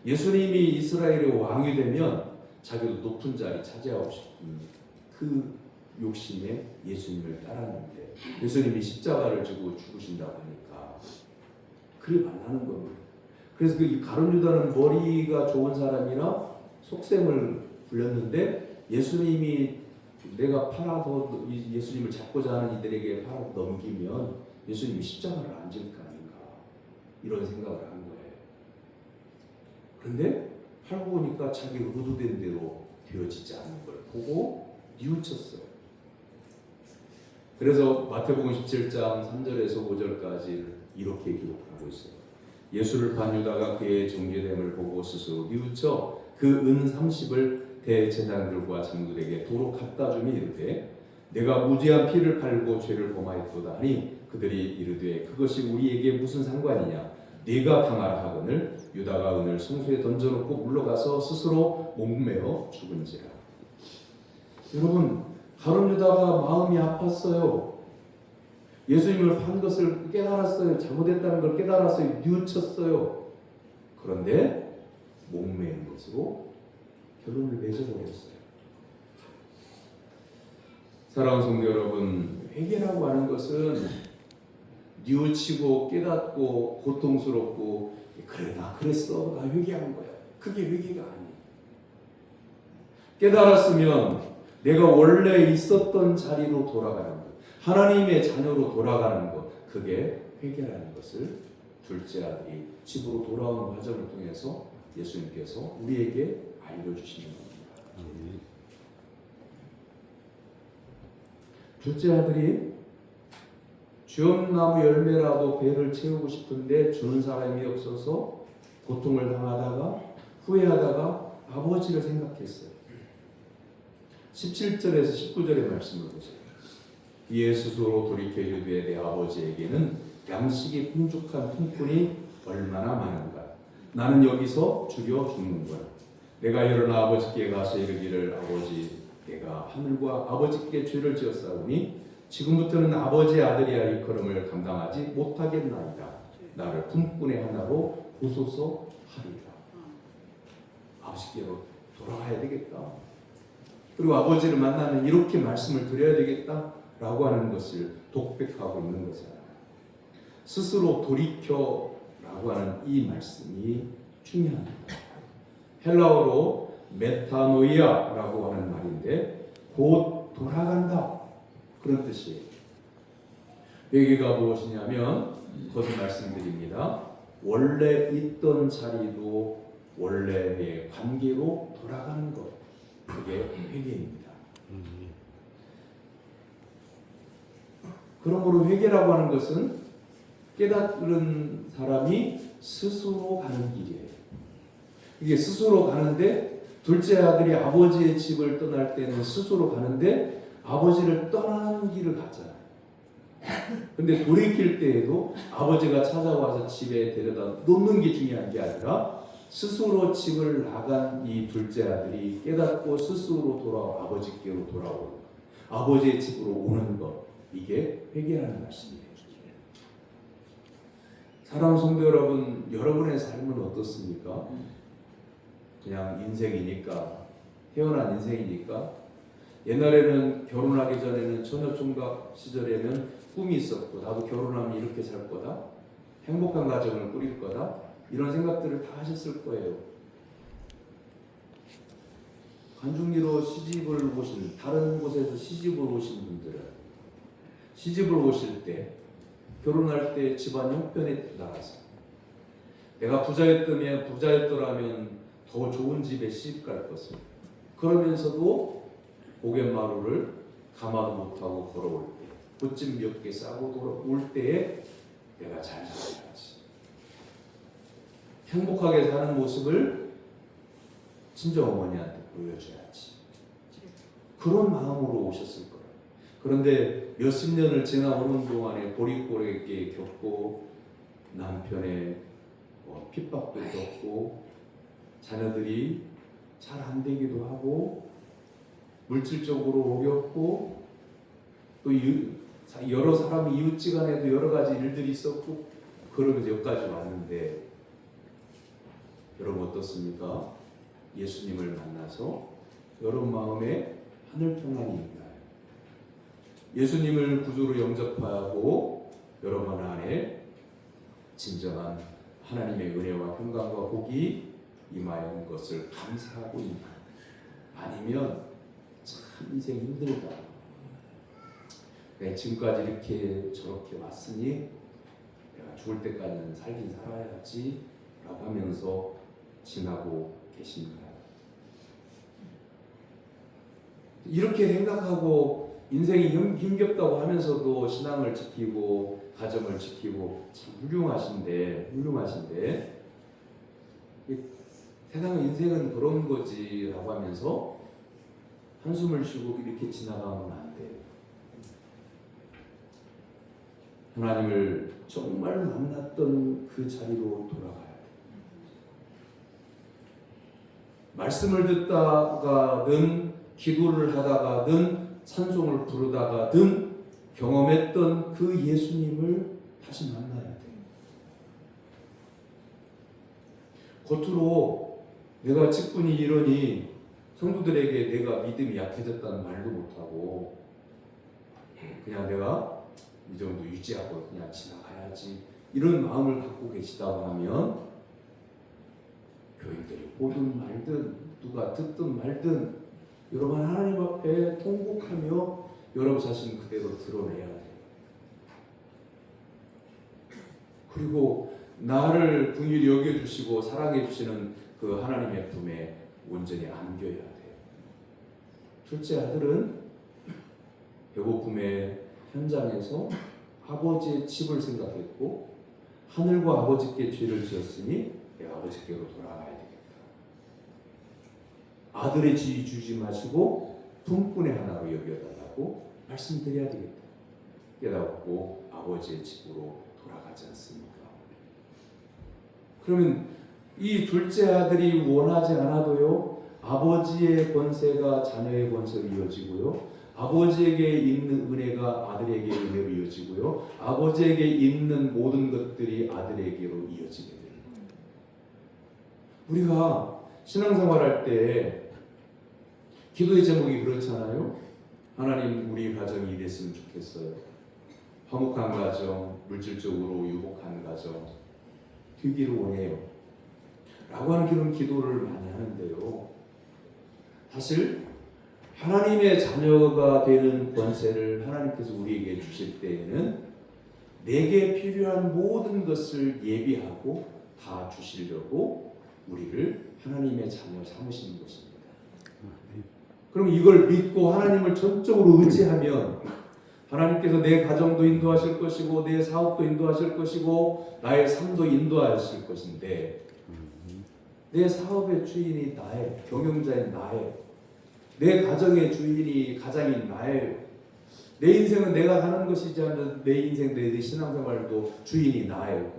S1: 예수님이 이스라엘의 왕이 되면 자기도 높은 자리 차지하고 싶은 그 욕심에 예수님을 따랐는데, 예수님이 십자가를 지고 죽으신다고 하니까 그래 만나는 겁니다. 그래서 그 가룟 유다는 머리가 좋은 사람이라 속셈을 불렸는데, 예수님이 내가 팔아서 예수님을 잡고자 하는 이들에게 팔아 넘기면 예수님이 십자가를 안 질 거 아닌가, 이런 생각을 한 거예요. 그런데 팔고 보니까 자기 의도된 대로 되어지지 않는 걸 보고 뉘우쳤어요. 그래서 마태복음 17장 3절에서 5절까지 이렇게 기록하고 있어요. 예수를 판 유다가 그의 정죄됨을 보고 스스로 뉘우쳐 그 은 30을 대제사장들과 장로들에게 도로 갖다 주며 이르되, 내가 무죄한 피를 팔고 죄를 범하였도다 하니 그들이 이르되, 그것이 우리에게 무슨 상관이냐? 네가 평하라 하거늘 유다가 은을 성소에 던져놓고 물러가서 스스로 목매어 죽은지라. 여러분, 가룟 유다가 마음이 아팠어요. 예수님을 판 것을 깨달았어요. 잘못했다는 걸 깨달았어요. 뉘우쳤어요. 그런데 목매인 것으로 결론을 맺어버렸어요. 사랑하는 성도 여러분, 회개라고 하는 것은 뉘우치고 깨닫고 고통스럽고 그래 나 그랬어 나 회개한 거야. 그게 회개가 아니에요. 깨달았으면 내가 원래 있었던 자리로 돌아가는 것, 하나님의 자녀로 돌아가는 것, 그게 회개라는 것을 둘째 아들이 집으로 돌아오는 과정을 통해서 예수님께서 우리에게 알려주시는 겁니다. 둘째 아들이 주엄나무 열매라도 배를 채우고 싶은데 주는 사람이 없어서 고통을 당하다가 후회하다가 아버지를 생각했어요. 17절에서 19절의 말씀을 보세요. 이에 스스로 돌이켜 이르되 내 아버지에게는 양식이 풍족한 품꾼이 얼마나 많은가. 나는 여기서 죽여 죽는구나. 내가 일어나 아버지께 가서 이르기를 아버지 내가 하늘과 아버지께 죄를 지었사오니 지금부터는 아버지의 아들이야 일컬음을 감당하지 못하겠나이다. 나를 품꾼의 하나로 보소서 하리라. 아버지께로 돌아가야 되겠다. 그리고 아버지를 만나면 이렇게 말씀을 드려야 되겠다라고 하는 것을 독백하고 있는 것이잖아요. 스스로 돌이켜라고 하는 이 말씀이 중요합니다. 헬라어로 메타노이아라고 하는 말인데 곧 돌아간다 그런 뜻이에요. 회개가 무엇이냐면 거듭 말씀드립니다. 원래 있던 자리로 원래의 관계로 돌아가는 것, 그게 회개입니다. 그러므로 회개라고 하는 것은 깨달은 사람이 스스로 가는 길이에요. 이게 스스로 가는데 둘째 아들이 아버지의 집을 떠날 때는 스스로 가는데 아버지를 떠나는 길을 갔잖아요. 근데 돌이킬 때에도 아버지가 찾아와서 집에 데려다 놓는 게 중요한 게 아니라 스스로 집을 나간 이 둘째 아들이 깨닫고 스스로 돌아와 아버지께로 돌아오는 것, 아버지의 집으로 오는 것, 이게 회개라는 말씀이에요. 사랑하는 성도 여러분, 여러분의 삶은 어떻습니까? 그냥 인생이니까, 태어난 인생이니까. 옛날에는 결혼하기 전에는 처녀총각 시절에는 꿈이 있었고 나도 결혼하면 이렇게 살 거다, 행복한 가정을 꾸릴 거다, 이런 생각들을 다 하셨을 거예요. 관중리로 시집을 오신, 다른 곳에서 시집을 오신 분들은 시집을 오실 때, 결혼할 때 집안 형편에 따라서 내가 부자였더라면 더 좋은 집에 시집 갈 것을, 그러면서도 고갯마루를 가마도 못하고 걸어올 때, 봇짐 몇 개 싸고 돌아올 때에 내가 잘 살아야지, 행복하게 사는 모습을 친정어머니한테 보여줘야지, 그런 마음으로 오셨을 거예요. 그런데 몇십 년을 지나오는 동안에 보릿고래게 겪고 남편의 핍박도 겪고 자녀들이 잘 안 되기도 하고 물질적으로 어렵고 또 여러 사람이 이웃지간에도 여러 가지 일들이 있었고 그러면서 여기까지 왔는데 여러분 어떻습니까? 예수님을 만나서 여러분 마음에 하늘 평안이 있나요? 예수님을 구주로 영접하고 여러분 안에 진정한 하나님의 은혜와 평강과 복이 임하는 것을 감사하고 있나요? 아니면 참 인생 힘들다, 내가 지금까지 이렇게 저렇게 왔으니 내가 죽을 때까지는 살긴 살아야지 라고 하면서 지나고 계십니다. 이렇게 생각하고 인생이 힘겹다고 하면서도 신앙을 지키고 가정을 지키고 참 훌륭하신데 세상의 인생은 그런 거지 라고 하면서 한숨을 쉬고 이렇게 지나가면 안 돼요. 하나님을 정말 만났던 그 자리로 돌아가야 돼. 말씀을 듣다가든 기도를 하다가든 찬송을 부르다가든 경험했던 그 예수님을 다시 만나야 돼. 겉으로 내가 직분이 이러니 성도들에게 내가 믿음이 약해졌다는 말도 못하고 그냥 내가 이 정도 유지하고 그냥 지나가야지 이런 마음을 갖고 계시다고 하면 교인들이 보든 말든 누가 듣든 말든 여러분 하나님 앞에 통곡하며 여러분 자신 그대로 드러내야 돼요. 그리고 나를 긍휼히 여겨주시고 사랑해 주시는 그 하나님의 품에 온전히 안겨야 돼요. 둘째 아들은 배고픔의 현장에서 아버지의 집을 생각했고 하늘과 아버지께 죄를 지었으니 내가 아버지께로 돌아가야 되겠다. 아들의 지위 주지 마시고 품꾼의 하나로 여겨달라고 말씀드려야 되겠다. 깨닫고 아버지의 집으로 돌아가지 않습니까? 그러면 이 둘째 아들이 원하지 않아도요, 아버지의 권세가 자녀의 권세로 이어지고요, 아버지에게 있는 은혜가 아들에게 은혜로 이어지고요, 아버지에게 있는 모든 것들이 아들에게로 이어지게 됩니다. 우리가 신앙생활할 때 기도의 제목이 그렇잖아요. 하나님, 우리 가정이 이랬으면 좋겠어요. 화목한 가정, 물질적으로 유복한 가정 되기를 원해요 라고 하는 그런 기도를 많이 하는데요, 사실 하나님의 자녀가 되는 권세를 하나님께서 우리에게 주실 때에는 내게 필요한 모든 것을 예비하고 다 주시려고 우리를 하나님의 자녀 삼으시는 것입니다. 그럼 이걸 믿고 하나님을 전적으로 의지하면 하나님께서 내 가정도 인도하실 것이고 내 사업도 인도하실 것이고 나의 삶도 인도하실 것인데, 내 사업의 주인이 나의, 경영자인 나의, 내 가정의 주인이 가장인 나의, 내 인생은 내가 하는 것이지 않는 내 인생, 내 신앙생활도 주인이 나예요.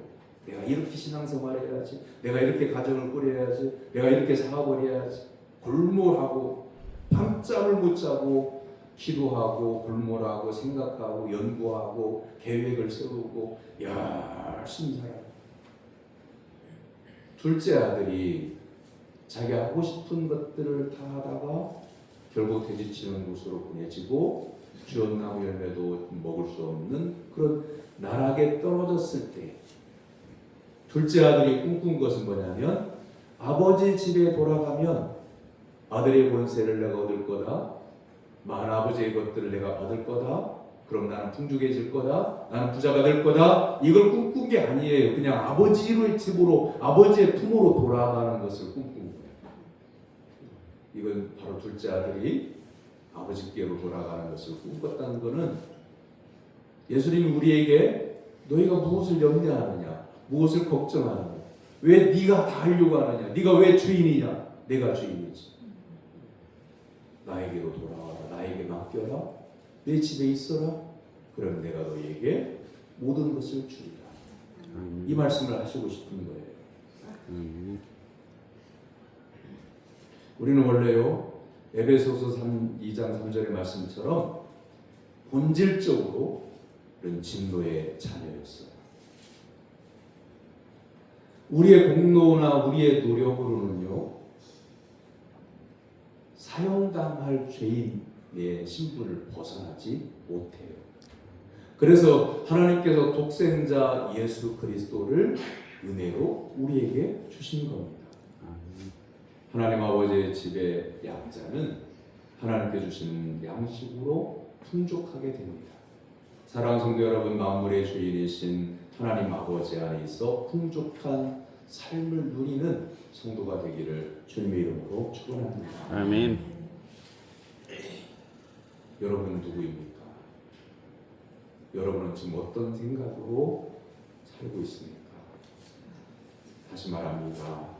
S1: 내가 이렇게 신앙생활을 해야지, 내가 이렇게 가정을 꾸려야지, 내가 이렇게 사업을 해야지, 골몰하고 밤잠을 못 자고 기도하고 골몰하고 생각하고 연구하고 계획을 세우고 열심히 살아요. 둘째 아들이 자기가 하고 싶은 것들을 다 하다가 결국 돼지치는 곳으로 보내지고 주었나무 열매도 먹을 수 없는 그런 나락에 떨어졌을 때 둘째 아들이 꿈꾼 것은 뭐냐면, 아버지 집에 돌아가면 아들의 권세를 내가 얻을 거다, 만 아버지의 것들을 내가 받을 거다, 그럼 나는 풍족해질 거다, 나는 부자가 될 거다, 이걸 꿈꾼 게 아니에요. 그냥 아버지의 집으로, 아버지의 품으로 돌아가는 것을 꿈꾼 거예요. 이건 바로 둘째 아들이 아버지께로 돌아가는 것을 꿈꿨다는 것은, 예수님이 우리에게 너희가 무엇을 염려하느냐, 무엇을 걱정하느냐, 왜 네가 다 하려고 하느냐, 네가 왜 주인이냐, 내가 주인이지, 나에게로 돌아와라, 나에게 맡겨라, 내 집에 있어라, 그럼 내가 너희에게 모든 것을 주리라. 이 말씀을 하시고 싶은 거예요. 우리는 원래요, 에베소서 2장 3절의 말씀처럼 본질적으로 이런 진노의 자녀였어요. 우리의 공로나 우리의 노력으로는요, 사형당할 죄인의 신분을 벗어나지 못해요. 그래서 하나님께서 독생자 예수 그리스도를 은혜로 우리에게 주신 겁니다. 하나님 아버지의 집의 양자는 하나님께 주신 양식으로 풍족하게 됩니다. 사랑하는 성도 여러분, 만물의 주인이신 하나님 아버지 안에 있어 풍족한 삶을 누리는 성도가 되기를 주님의 이름으로 축원합니다.
S2: 아멘.
S1: 여러분은 누구입니까? 여러분은 지금 어떤 생각으로 살고 있습니까? 다시 말합니다.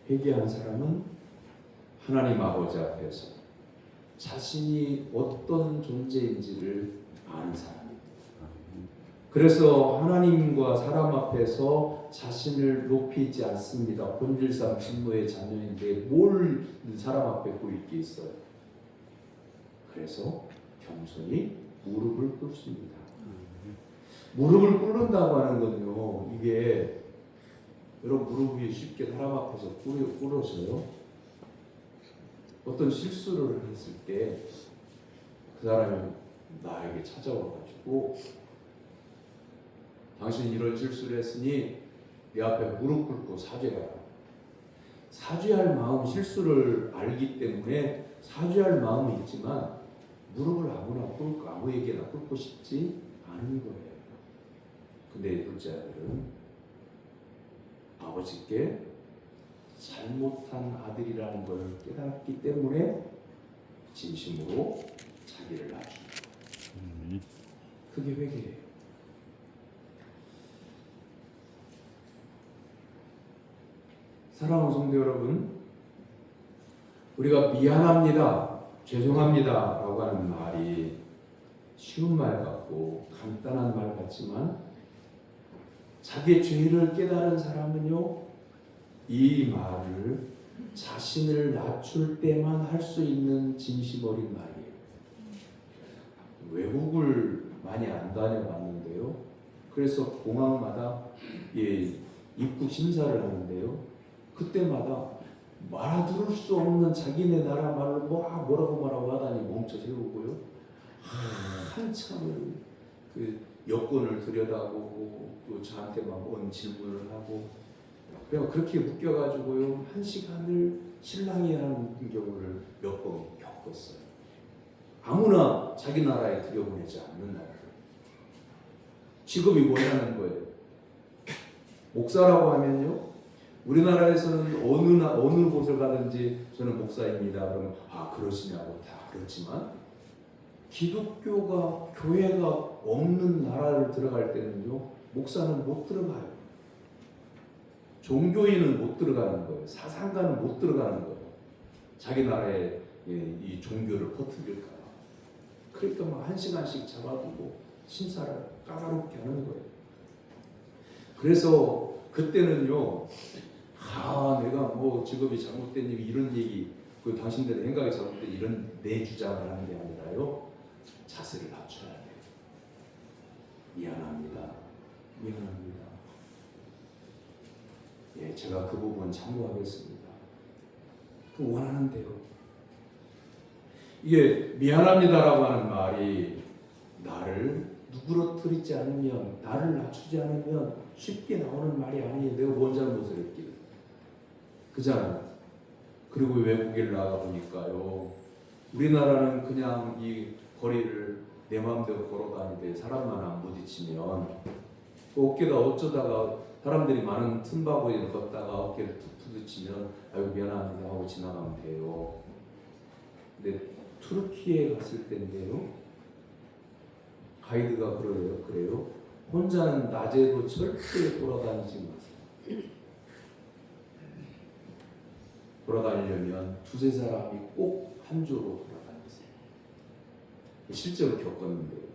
S1: 회개한 사람은 하나님 아버지 앞에서 자신이 어떤 존재인지를 아는 사람입니다. 그래서 하나님과 사람 앞에서 자신을 높이지 않습니다. 본질상 진노의 자녀인데 뭘 사람 앞에 보일 게 있어요. 그래서 겸손히 무릎을 꿇습니다. 무릎을 꿇는다고 하는 건요, 이게 여러분 무릎이 쉽게 사람 앞에서 꿇어져요. 어떤 실수를 했을 때 그 사람이 나에게 찾아와가지고 당신이 이런 실수를 했으니 내 앞에 무릎 꿇고 사죄해라. 사죄할 마음, 실수를 알기 때문에 사죄할 마음은 있지만 무릎을 아무나 꿇고 아무에게나 꿇고 싶지 않은 거예요. 근데 둘째 아들은 아버지께 잘못한 아들이라는 걸 깨달았기 때문에 진심으로 자기를 낮춥니다. 그게 회개예요. 사랑하는 성도 여러분, 우리가 미안합니다, 죄송합니다 라고 하는 말이 쉬운 말 같고 간단한 말 같지만 자기의 죄를 깨달은 사람은요, 이 말을 자신을 낮출 때만 할 수 있는 진심 어린 말이에요. 외국을 많이 안 다녀봤는데요. 그래서 공항마다 입국 심사를 하는데요. 그때마다 말아들을 수 없는 자기네 나라 말로 뭐라고 하다니 멈춰 세우고요. 한참을 그 여권을 들여다보고 또 저한테 막 질문을 하고 그냥 그렇게 웃겨가지고요. 1시간을 실랑이하는 경우를 몇 번 겪었어요. 아무나 자기 나라에 들여보내지 않는 나라예요. 직업이 뭐냐는 거예요. 목사라고 하면요. 우리나라에서는 어느 곳을 가든지 저는 목사입니다. 그러면 그러시냐고 다 그렇지만 기독교가 교회가 없는 나라를 들어갈 때는요. 목사는 못 들어가요. 종교인은 못 들어가는 거예요. 사상가는 못 들어가는 거예요. 자기 나라에 이 종교를 퍼뜨릴까. 그러니까 막 1시간씩 잡아두고 심사를 까다롭게 하는 거예요. 그래서 그때는요. 내가 뭐 직업이 잘못된 일 이런 얘기, 그 당신들의 생각이 잘못된 이런 내 주장을 하는 게 아니라요. 자세를 낮춰야 돼요. 미안합니다. 제가 그 부분 참고하겠습니다. 그 원하는 대로. 이게 미안합니다라고 하는 말이 나를 누그러뜨리지 않으면, 나를 낮추지 않으면 쉽게 나오는 말이 아니에요. 내가 뭔 잘못을 했길래. 그잖아요. 그리고 외국에 나가 보니까요. 우리나라는 그냥 이 거리를 내 마음대로 걸어다니는데 사람만 안 부딪히면 그 어깨가 어쩌다가 사람들이 많은 틈바구니를 걷다가 어깨를 툭 부딪히면 아이고 미안합니다 하고 지나가면 돼요. 근데 투르키에 갔을 때인데요. 가이드가 그래요. 혼자는 낮에도 절대 돌아다니지 마세요. 돌아다니려면 두세 사람이 꼭 한 조로 돌아다니세요. 실제로 겪었는데요.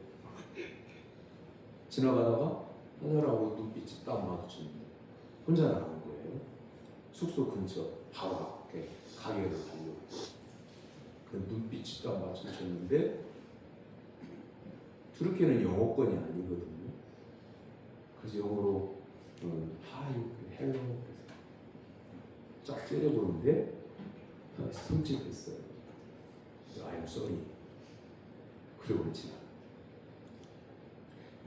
S1: 지나가다가 하늘하고 눈빛이 딱 마주치는데 혼자 나간 거예요. 숙소 근처 바로 앞에 가게를 가려고. 그 눈빛이 딱 마주쳤는데 투르키는 영어권이 아니거든요. 그래서 영어로 하이 헬로 쫙 째려보는데 섬찟했어요. I'm sorry. 그러고 지나.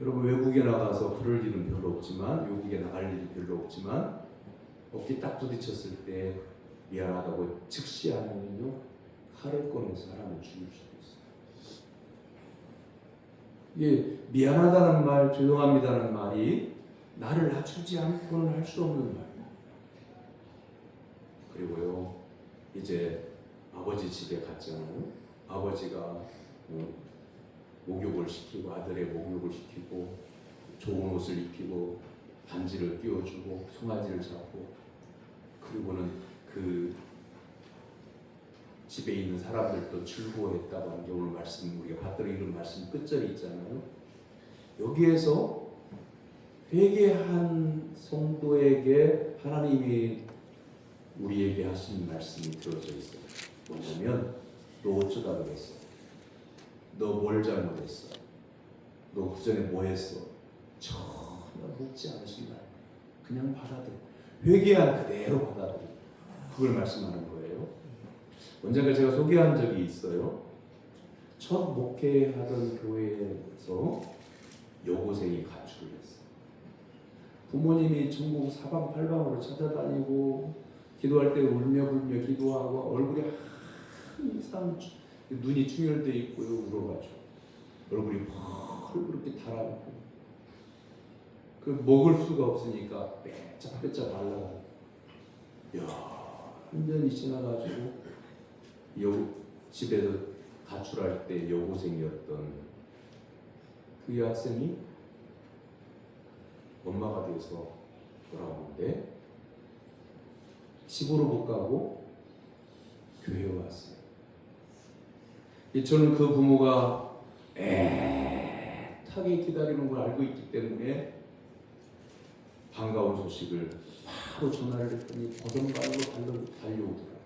S1: 여러분 외국에 나가서 그럴 일은 별로 없지만 외국에 나갈 일이 별로 없지만 어깨 딱 부딪혔을 때 미안하다고 즉시 하면요 칼을 꺼내서 사람을 죽일 수도 있어요. 이게 미안하다는 말, 죄송합니다는 말이 나를 낮추지 않고는 할 수 없는 말이에요. 그리고요 이제 아버지 집에 갔잖아요. 아버지가 목욕을 시키고 아들의 목욕을 시키고 좋은 옷을 입히고 반지를 끼워주고 송아지를 잡고 그리고는 그 집에 있는 사람들도 즐거워했다고 하는 게 오늘 말씀 우리가 봤던 이런 말씀 끝절이 있잖아요. 여기에서 회개한 성도에게 하나님이 우리에게 하신 말씀이 들어져 있어요. 뭐냐면 너 어쩌다 그랬어? 너 뭘 잘못했어? 너 그전에 뭐 했어? 전혀 묻지 않으신다. 그냥 받아들여. 회개한 그대로 받아들여. 그걸 말씀하는 거예요. 언젠가 제가 소개한 적이 있어요. 첫 목회하던 교회에서 여고생이 가출을 했어요. 부모님이 전국 사방팔방으로 찾아다니고 기도할 때 울며 불며 기도하고 얼굴이 항상 눈이 충혈되어 있고요. 울어가지고 얼굴이 펄그렇게 달아있고 그 먹을 수가 없으니까 빼짝빼짝 말라가지고 한 년이 지나가지고 집에서 가출할 때 여고생이었던 그 학생이 엄마가 돼서 돌아오는데 집으로 못 가고 교회에 왔어요. 저는 그 부모가 애타게 기다리는 걸 알고 있기 때문에 반가운 소식을 바로 전화를 했더니 버선발로 달려오더라고요.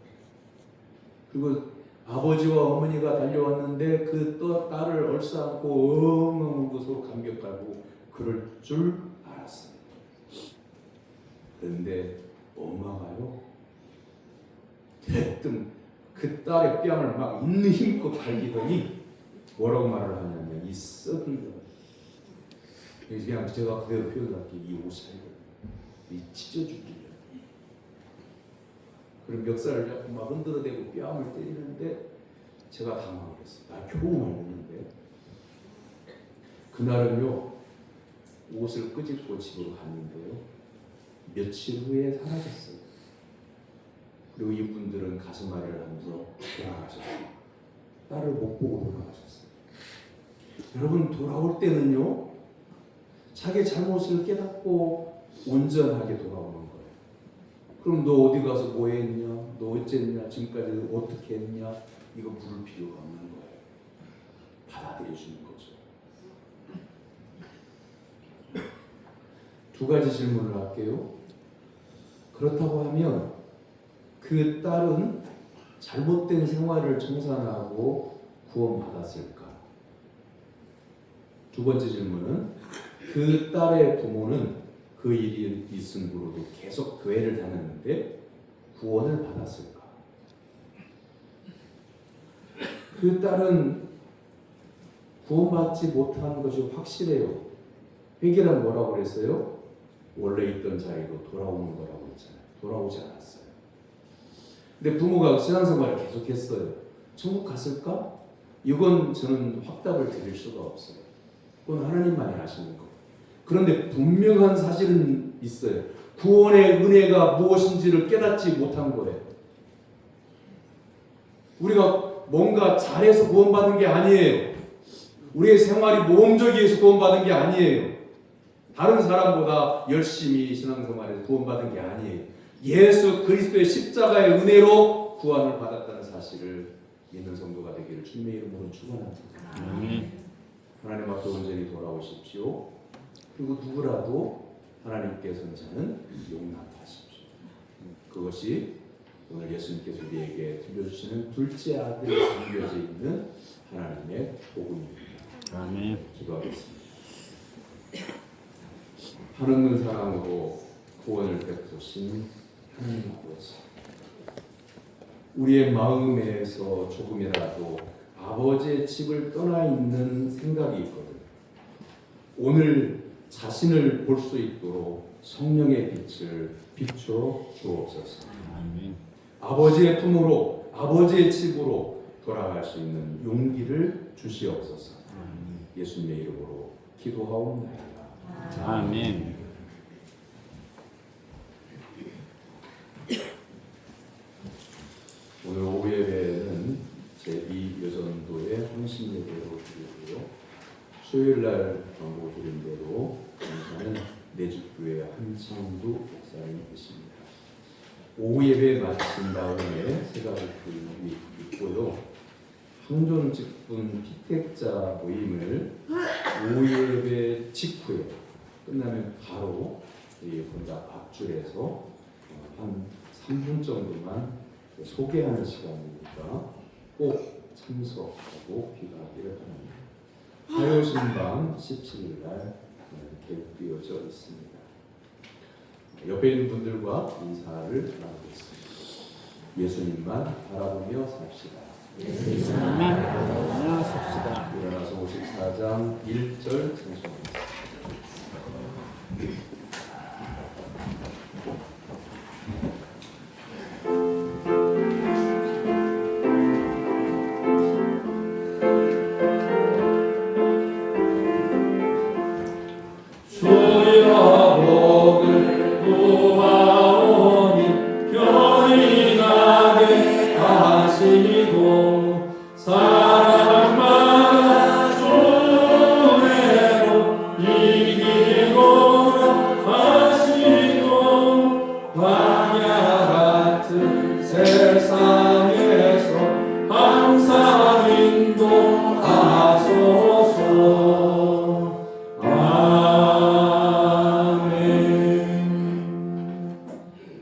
S1: 그리고 아버지와 어머니가 달려왔는데 그 딸을 얼싸안고 엉엉 울고 서로 감격하고 그럴 줄 알았어요. 그런데 엄마가요 대뜸 그 딸의 뺨을 막 있는 힘껏 갈기더니 뭐라고 말을 하냐면 이 썩은 거 그냥 제가 그대로 표현할게요. 이 옷을 이 찢어주기를 그럼 멱살을 잡고 막 흔들어대고 뺨을 때리는데 제가 당황했어요. 나 겨우 말했는데 그날은요 옷을 끄집고 집으로 갔는데요 며칠 후에 사라졌어요. 그리고 이분들은 가슴앓이를 하면서 돌아가셨어요. 딸을 못 보고 돌아가셨어요. 여러분 돌아올 때는요 자기 잘못을 깨닫고 온전하게 돌아오는 거예요. 그럼 너 어디 가서 뭐 했냐? 너 어쨌냐? 지금까지 어떻게 했냐? 이거 물을 필요가 없는 거예요. 받아들여 주는 거죠. 두 가지 질문을 할게요. 그렇다고 하면 그 딸은 잘못된 생활을 청산하고 구원받았을까? 두 번째 질문은 그 딸의 부모는 그 일이 있은 후로도 계속 교회를 다녔는데 구원을 받았을까? 그 딸은 구원받지 못한 것이 확실해요. 회개란 뭐라고 그랬어요? 원래 있던 자리로 돌아오는 거라고 했잖아요. 돌아오지 않았어요. 근데 부모가 신앙생활을 계속했어요. 천국 갔을까? 이건 저는 확답을 드릴 수가 없어요. 그건 하나님만이 아시는 거. 그런데 분명한 사실은 있어요. 구원의 은혜가 무엇인지를 깨닫지 못한 거예요. 우리가 뭔가 잘해서 구원받은 게 아니에요. 우리의 생활이 모험적이어서 구원받은 게 아니에요. 다른 사람보다 열심히 신앙생활에서 구원받은 게 아니에요. 예수 그리스도의 십자가의 은혜로 구원을 받았다는 사실을 믿는 성도가 되기를 주님의 이름으로 축원합니다. 하나님 앞에 온전히 돌아오십시오. 그리고 누구라도 하나님께서는 저는 용납하십시오. 그것이 오늘 예수님께서 우리에게 들려주시는 둘째 아들이 담겨져 있는 하나님의 복음입니다.
S2: 아멘.
S1: 기도하겠습니다. 하느님 사랑으로 구원을 베푸신 하나님 아버지, 우리의 마음에서 조금이라도 아버지의 집을 떠나 있는 생각이 있거든. 오늘 자신을 볼 수 있도록 성령의 빛을 비춰 주옵소서.
S2: 아멘.
S1: 아버지의 품으로, 아버지의 집으로 돌아갈 수 있는 용기를 주시옵소서. 예수님의 이름으로 기도하옵나이다.
S2: 아멘.
S1: 오늘 오후 예배는 제2여전도의 헌신 예배로 드리고요. 수요일날 광고 드린 대로 감사는 내주교회 한창두 목사님이십니다. 오후 예배 마친 다음에 새가복이 있고요. 항존 직분 피택자 모임을 오후 예배 직후에 끝나면 바로 이 본당 앞줄에서 한 3분 정도만 소개하는 시간이니까 꼭 참석하고 귀가하기를 바랍니다. 화요신방 17일 날 이렇게 띄워져 있습니다. 옆에 있는 분들과 인사를 나누겠습니다. 예수님만 바라보며 삽시다.
S4: 예수님만 바라보며 삽시다.
S1: 일어나서 54장 1절 찬송합니다.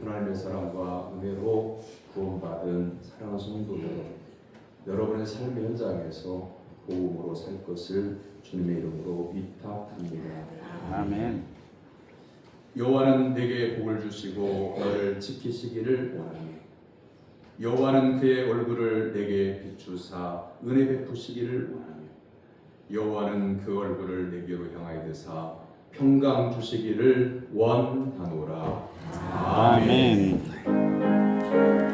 S1: 하나님의 사랑과 은혜로 구원받은 사랑하는 성도 여러분의 삶의 현장에서 복음으로 살 것을 주님의 이름으로 위탁합니다.
S4: 아멘.
S1: 여호와는 내게 복을 주시고 너를 지키시기를 원하니 여호와는 그의 얼굴을 내게 비추사 은혜 베푸시기를 원하며 여호와는 그 얼굴을 내게로 향하여 드사 평강 주시기를 원하노라. 아멘.
S4: 아멘.